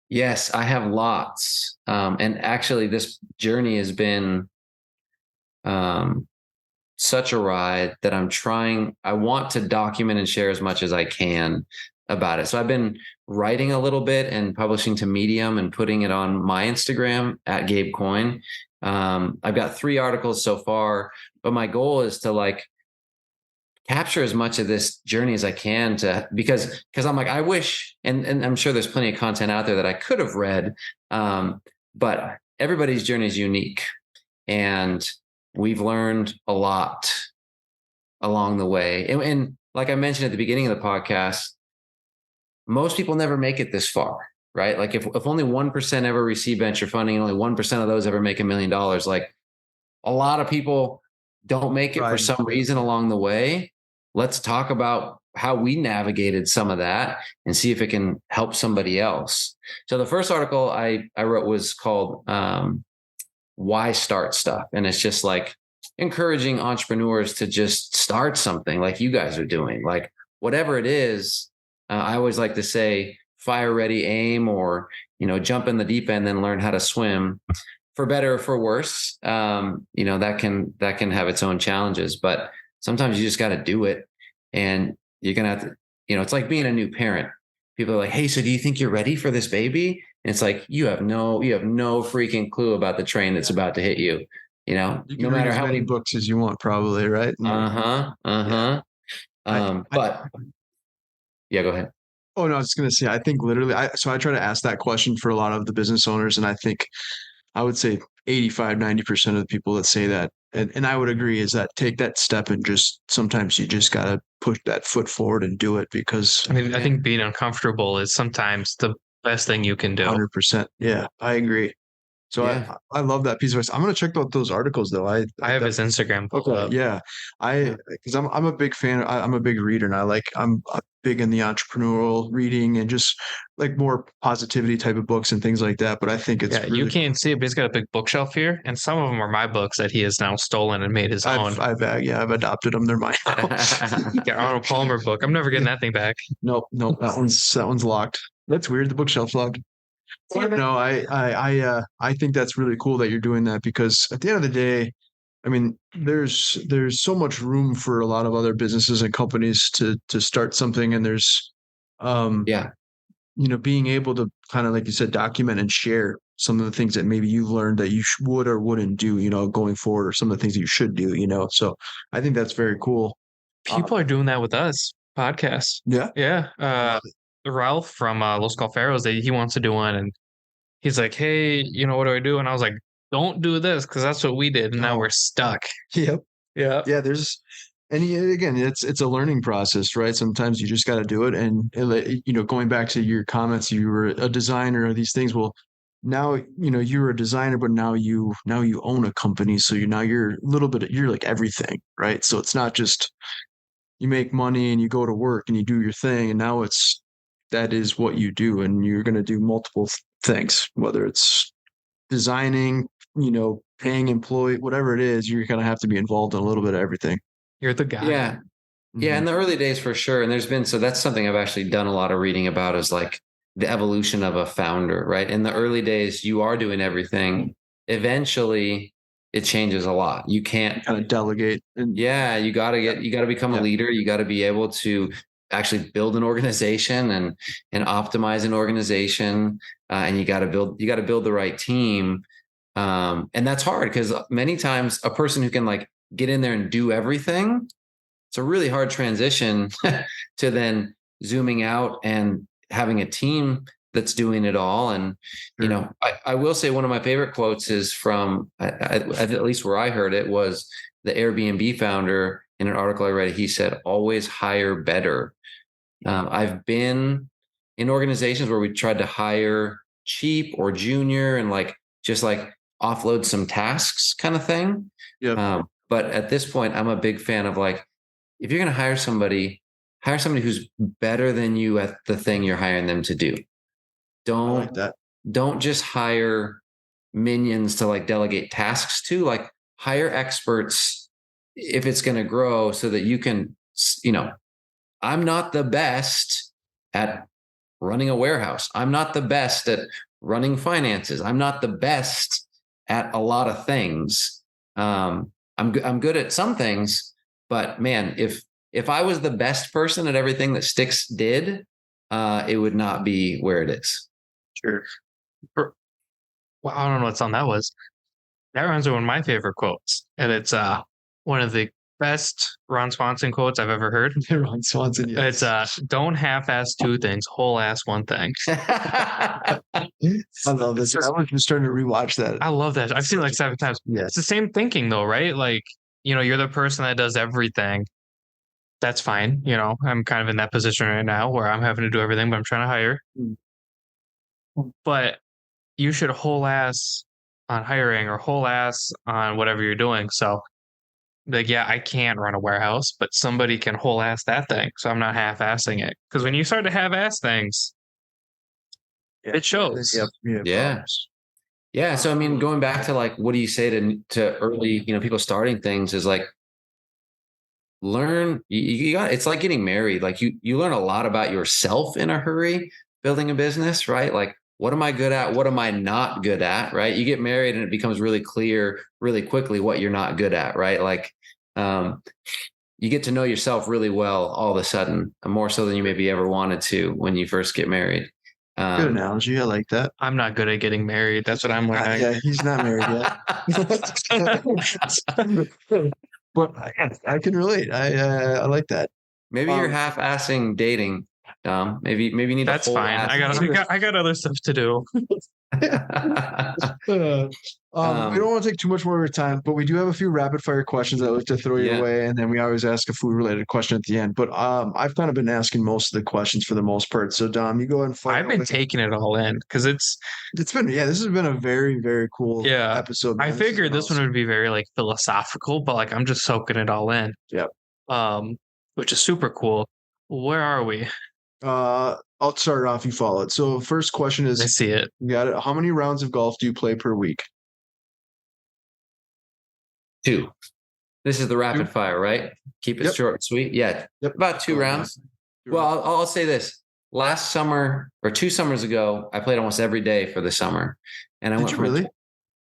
Yes, I have lots. And actually this journey has been such a ride that I want to document and share as much as I can about it. So I've been writing a little bit and publishing to Medium and putting it on my Instagram at Gabe Coyne. I've got 3 articles so far, but my goal is to like capture as much of this journey as I can because I'm like, I wish, and I'm sure there's plenty of content out there that I could have read. But everybody's journey is unique and we've learned a lot along the way. And like I mentioned at the beginning of the podcast, most people never make it this far, right? Like if only 1% ever receive venture funding and only 1% of those ever make $1 million, like a lot of people don't make it for some reason along the way. Let's talk about how we navigated some of that and see if it can help somebody else. So the first article I wrote was called Why Start Stuff. And it's just like encouraging entrepreneurs to just start something like you guys are doing, like whatever it is. I always like to say fire, ready, aim, or, jump in the deep end and learn how to swim. For better or for worse, that can have its own challenges, but sometimes you just got to do it. And you're going to have to, it's like being a new parent. People are like, hey, so do you think you're ready for this baby? And it's like, you have no freaking clue about the train that's about to hit you. You can no matter how many books as you want, probably. Right. But yeah, go ahead. Oh, no, I was going to say, I think literally, so I try to ask that question for a lot of the business owners. And I think I would say 85-90% of the people that say that, and I would agree, is that take that step and just sometimes you just got to push that foot forward and do it because I think being uncomfortable is sometimes the best thing you can do. 100%. Yeah, I agree. So yeah. I love that piece of advice. I'm going to check out those articles though. I have his Instagram. Okay. Yeah. Because I'm a big fan. I'm a big reader and I'm big in the entrepreneurial reading and just like more positivity type of books and things like that. But I think it's you can't see it, but he's got a big bookshelf here. And some of them are my books that he has now stolen and made his own. I've adopted them. They're mine. Arnold Palmer book. I'm never getting that thing back. Nope. That one's locked. That's weird. The bookshelf's locked. No, I think that's really cool that you're doing that because at the end of the day, I mean, there's so much room for a lot of other businesses and companies to start something, and there's, being able to kind of like you said, document and share some of the things that maybe you've learned that you would or wouldn't do, going forward, or some of the things that you should do, So I think that's very cool. People are doing that with us podcasts. Yeah. Ralph from Los Golferos, he wants to do one, and he's like, hey, what do I do? And I was like, don't do this because that's what we did, and now we're stuck. Yep. Yeah. Again, it's a learning process, right? Sometimes you just got to do it. And going back to your comments, you were a designer of these things. Well, now you're a designer, but now you own a company, so you're like everything, right? So it's not just you make money and you go to work and you do your thing, and now that is what you do, and you're going to do multiple things, whether it's designing, paying employee, whatever it is, you're going to have to be involved in a little bit of everything. You're the guy. Yeah. Yeah, in the early days for sure. And so that's something I've actually done a lot of reading about, is like the evolution of a founder, right? In the early days, you are doing everything. Eventually it changes a lot. You can't kind of delegate. You got to become a leader. You got to be able to actually build an organization and optimize an organization. And you got to build the right team. And that's hard, because many times a person who can like get in there and do everything, it's a really hard transition to then zooming out and having a team that's doing it all. And, I will say one of my favorite quotes is from, at least where I heard it, was the Airbnb founder. In an article I read, he said, always hire better. I've been in organizations where we tried to hire cheap or junior and like, just like offload some tasks kind of thing. But at this point, I'm a big fan of like, if you're going to hire somebody who's better than you at the thing you're hiring them to do. Don't just hire minions to like delegate tasks to. Like, hire experts if it's going to grow, so that you can, I'm not the best at running a warehouse. I'm not the best at running finances. I'm not the best at a lot of things. I'm good at some things. But man, if I was the best person at everything that Stix did, it would not be where it is. Sure. Well, I don't know what song that was. That reminds me of one of my favorite quotes, and it's one of the best Ron Swanson quotes I've ever heard. Ron Swanson, yes. It's don't half-ass two things, whole-ass one thing. I love this. I was just starting to rewatch that. I love that. I've seen it like 7 times. Yes. It's the same thinking though, right? Like, you're the person that does everything. That's fine. I'm kind of in that position right now where I'm having to do everything, but I'm trying to hire. But you should whole ass on hiring or whole ass on whatever you're doing. So, like, yeah, I can't run a warehouse, but somebody can whole ass that thing. So I'm not half assing it. Because when you start to half ass things, it shows. Yeah. Yeah. So, I mean, going back to like, what do you say to early, people starting things, is like, learn, you got, it's like getting married. Like you learn a lot about yourself in a hurry, building a business, right? Like, what am I good at? What am I not good at? Right. You get married and it becomes really clear really quickly what you're not good at. Right. Like, you get to know yourself really well all of a sudden, more so than you maybe ever wanted to when you first get married. Good analogy. I like that. I'm not good at getting married. That's what I'm learning. Yeah, he's not married yet. But I can relate. I like that. Maybe you're half-assing dating. Maybe you need. That's fine. I got other stuff to do. We don't want to take too much more of your time, but we do have a few rapid fire questions I'd like to throw your way, and then we always ask a food related question at the end. But I've kind of been asking most of the questions for the most part. So Dom, you go ahead and fire. I've been taking it all in because it's been this has been a very, very cool episode. Man. I figured this one would be very like philosophical, but like I'm just soaking it all in. Yep. Which is super cool. Where are we? I'll start it off. You follow it. So first question is, I see it. You got it. How many rounds of golf do you play per week? 2. This is the rapid fire, right? Keep it short and sweet. Yeah. About 2 rounds. Well, I'll say this. Last summer or 2 summers ago, I played almost every day for the summer. And I went from really?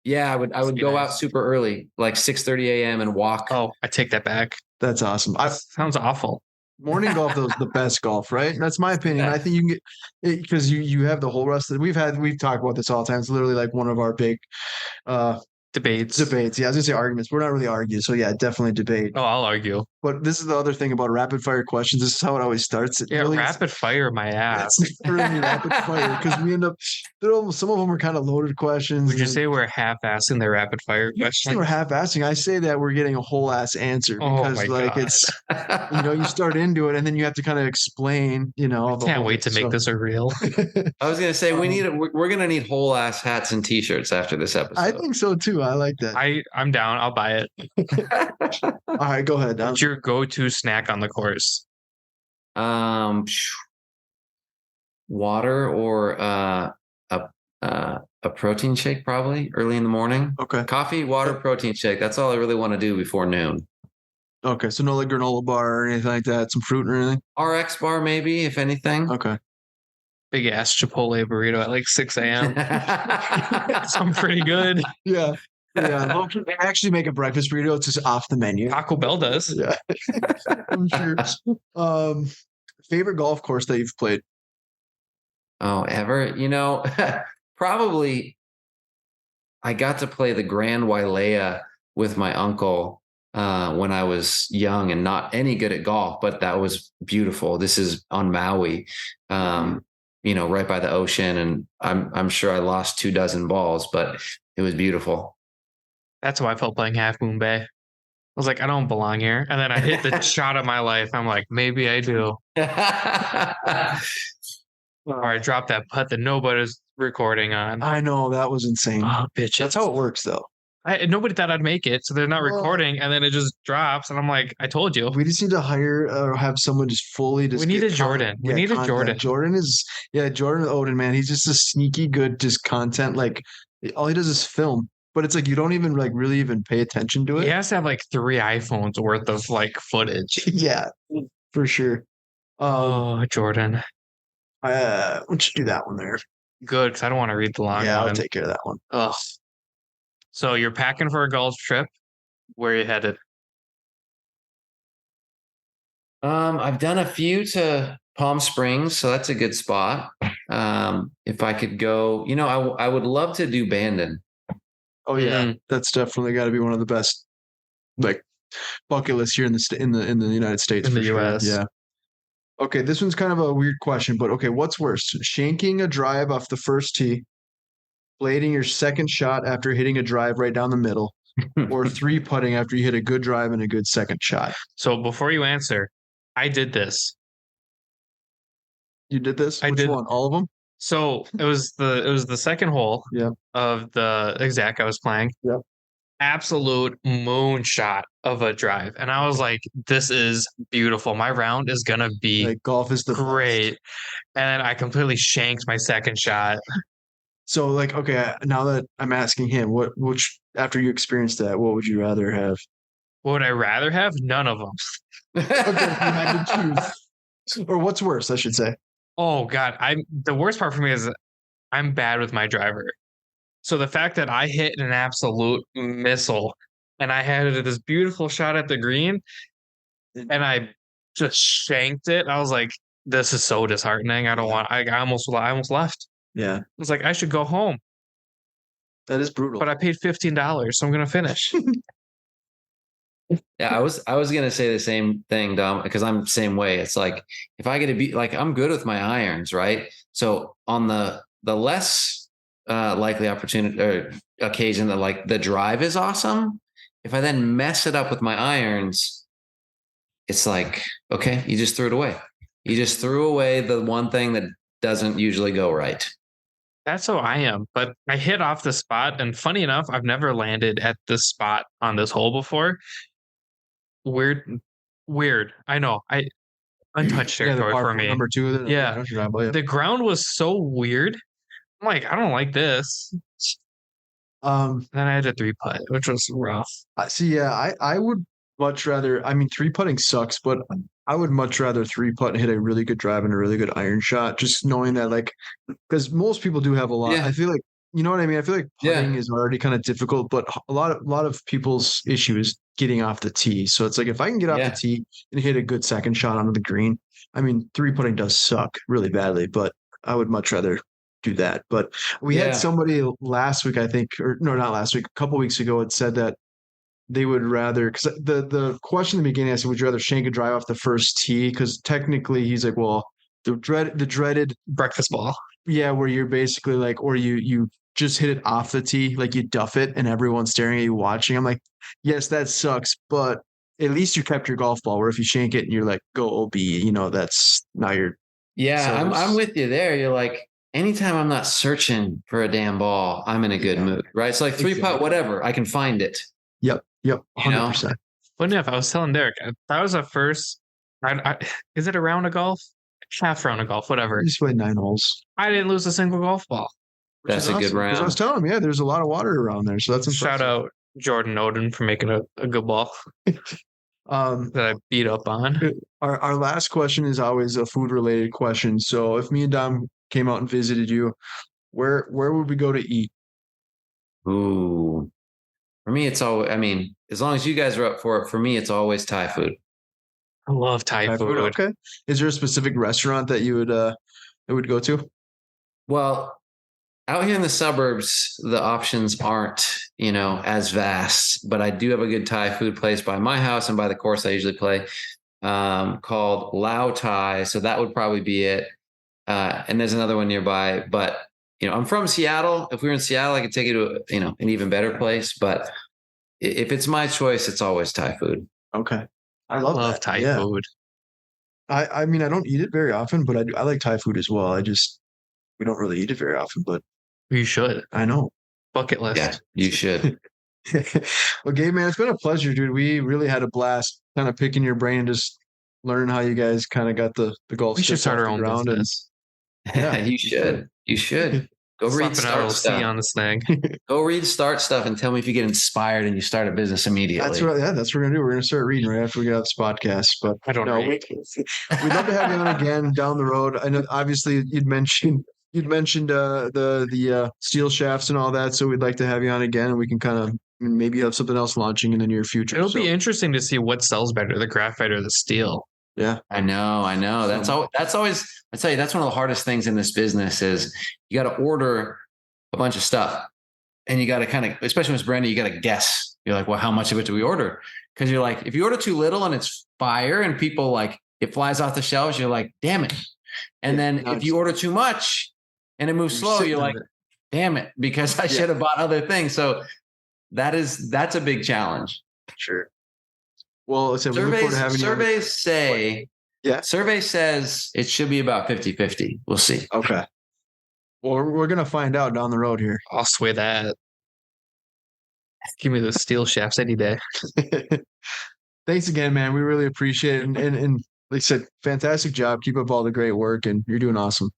Yeah, I would go out super early, like 6:30 a.m. and walk. Oh, I take that back. That's awesome. Sounds awful. Morning golf though is the best golf, right? That's my opinion. I think you can get it because you have the whole rest of we've talked about this all the time. It's literally like one of our big debates. Yeah, I was gonna say arguments. We're not really arguing, so yeah, definitely debate. Oh, I'll argue. But this is the other thing about rapid fire questions. This is how it always starts. Really rapid fire my ass. It's really rapid fire because we end up. Some of them are kind of loaded questions. Would you say we're half-assing the rapid fire questions? We're half-assing. I say that we're getting a whole ass answer because it's you start into it and then you have to kind of explain. I can't wait to make this a reel. I was gonna say we're gonna need whole ass hats and t-shirts after this episode. I think so too. I like that. I'm down. I'll buy it. All right, go ahead. What's your go-to snack on the course? Water or a protein shake, probably early in the morning. Okay. Coffee, water, protein shake. That's all I really want to do before noon. Okay, so no like granola bar or anything like that, some fruit or anything? RX bar, maybe, if anything. Okay. Big ass Chipotle burrito at like 6 a.m. I'm pretty good. Yeah. Yeah. They actually make a breakfast burrito. It's just off the menu. Taco Bell does. Yeah. I'm sure. Favorite golf course that you've played? Oh, ever? Probably I got to play the Grand Wailea with my uncle when I was young and not any good at golf, but that was beautiful. This is on Maui, right by the ocean. And I'm sure I lost 24 balls, but it was beautiful. That's how I felt playing Half Moon Bay. I was like, I don't belong here. And then I hit the shot of my life. I'm like, maybe I do. Or I dropped that putt that nobody's recording on. I know, that was insane. Oh, bitch. That's how it works, though. Nobody thought I'd make it, so they're not recording, and then it just drops, and I'm like, I told you. We just need to hire or have someone just fully. We need a Jordan. We need a Jordan. Jordan Odin, man. He's just a sneaky good, just content. Like all he does is film, but it's like you don't even like really even pay attention to it. He has to have like 3 iPhones worth of like footage. Yeah, for sure. Jordan. Why don't you do that one there? Good, because I don't want to read the long one. Yeah, I'll take care of that one. Ugh. So you're packing for a golf trip. Where are you headed? I've done a few to Palm Springs, so that's a good spot. If I could go, I would love to do Bandon. Oh yeah, that's definitely got to be one of the best, like bucket lists here in the United States. In the US. Yeah. Okay, this one's kind of a weird question, but okay, what's worse, shanking a drive off the first tee, blading your second shot after hitting a drive right down the middle, or 3-putting after you hit a good drive and a good second shot? So before you answer, I did this. You did this? I Which did. one? All of them? So it was the second hole of the exact I was playing. Yep. Absolute moonshot of a drive. And I was like, this is beautiful. My round is gonna be like golf is the great. best. And then I completely shanked my second shot. So like, okay, now that I'm asking him, which after you experienced that, what would you rather have? What would I rather have? None of them. Okay, if you had to choose. Or what's worse, I should say. Oh God. The worst part for me is I'm bad with my driver. So the fact that I hit an absolute missile and I had this beautiful shot at the green and I just shanked it, I was like, this is so disheartening. I almost left. Yeah. I was like, I should go home. That is brutal. But I paid $15, so I'm gonna finish. Yeah, I was gonna say the same thing, Dom, because I'm the same way. It's like if I get to be like I'm good with my irons, right? So on the less likely opportunity or occasion that like the drive is awesome, if I then mess it up with my irons, it's like, okay, you just threw it away. You just threw away the one thing that doesn't usually go right. That's how I am. But I hit off the spot, and funny enough, I've never landed at this spot on this hole before. Weird. I know. Untouched territory for me. Number 2. Yeah. The ground was so weird. I'm like, I don't like this. Then I had a 3-putt, which was rough. See, yeah, I would much rather. I mean, 3-putting sucks, but I would much rather 3-putt and hit a really good drive and a really good iron shot. Just knowing that, like, because most people do have a lot. Yeah. I feel like, you know what I mean. I feel like putting is already kind of difficult, but a lot of people's issue is getting off the tee. So it's like if I can get off the tee and hit a good second shot onto the green, I mean, 3-putting does suck really badly, but I would much rather do that. But we had somebody last week, I think, or no, not last week, a couple weeks ago, had said that they would rather, because the question in the beginning, I said, would you rather shank a drive off the first tee? Because technically he's like, well, the dreaded breakfast ball. Yeah, where you're basically like, or you just hit it off the tee, like you duff it and everyone's staring at you watching. I'm like, yes, that sucks, but at least you kept your golf ball. Where if you shank it and you're like, go OB, that's now you're. Yeah, I'm with you there. You're like, anytime I'm not searching for a damn ball, I'm in a good mood, right? So like 3-putt, whatever, I can find it. Yep, 100%. Funny enough, I was telling Derek, that was the first. Is it a round of golf? Half round of golf, whatever. You just played 9 holes. I didn't lose a single golf ball. That's a good round. Because I was telling him, there's a lot of water around there, so that's impressive. Shout out Jordan Odin for making a good ball. that I beat up on. Our last question is always a food related question. So if me and Dom came out and visited you, where would we go to eat? Ooh, for me, it's always. I mean, as long as you guys are up for it, for me, it's always Thai food. I love Thai food. Okay. Is there a specific restaurant that you would go to? Well, out here in the suburbs, the options aren't, as vast, but I do have a good Thai food place by my house and by the course I usually play, called Lao Thai. So that would probably be it. And there's another one nearby, but I'm from Seattle. If we were in Seattle, I could take you to, an even better place, but if it's my choice, it's always Thai food. Okay. I love Thai food. I mean, I don't eat it very often, but I like Thai food as well. We don't really eat it very often, but you should. I know. Bucket list. Yeah, you should. Well, Gabe, man, it's been a pleasure, dude. We really had a blast kind of picking your brain and just learning how you guys kind of got the golf. We should start our own business. Yeah, you should. You should. Go read start stuff on this thing. Go read start stuff and tell me if you get inspired and you start a business immediately. That's what we're gonna do. We're gonna start reading right after we get off this podcast. But I don't know. We'd love to have you on again down the road. I know obviously you'd mentioned the steel shafts and all that, so we'd like to have you on again, and we can kind of maybe have something else launching in the near future. It'll be interesting to see what sells better, the graphite or the steel. Yeah, I know. That's always. I tell you, that's one of the hardest things in this business is you got to order a bunch of stuff, and you got to kind of, especially when it's brand new, you got to guess. You're like, well, how much of it do we order? Because you're like, if you order too little and it's fire, and people like it flies off the shelves, you're like, damn it. And then if you order too much and it moves slow, you're like, damn it, because I should have bought other things. So that's a big challenge. Sure. Well, surveys says it should be about 50-50. We'll see. Okay. Well, we're going to find out down the road here. I'll sway that. Give me those steel shafts any day. Thanks again, man. We really appreciate it. And like I said, fantastic job. Keep up all the great work, and you're doing awesome.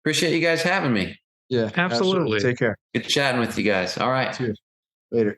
Appreciate you guys having me. Yeah, absolutely. Take care. Good chatting with you guys. All right. See you later.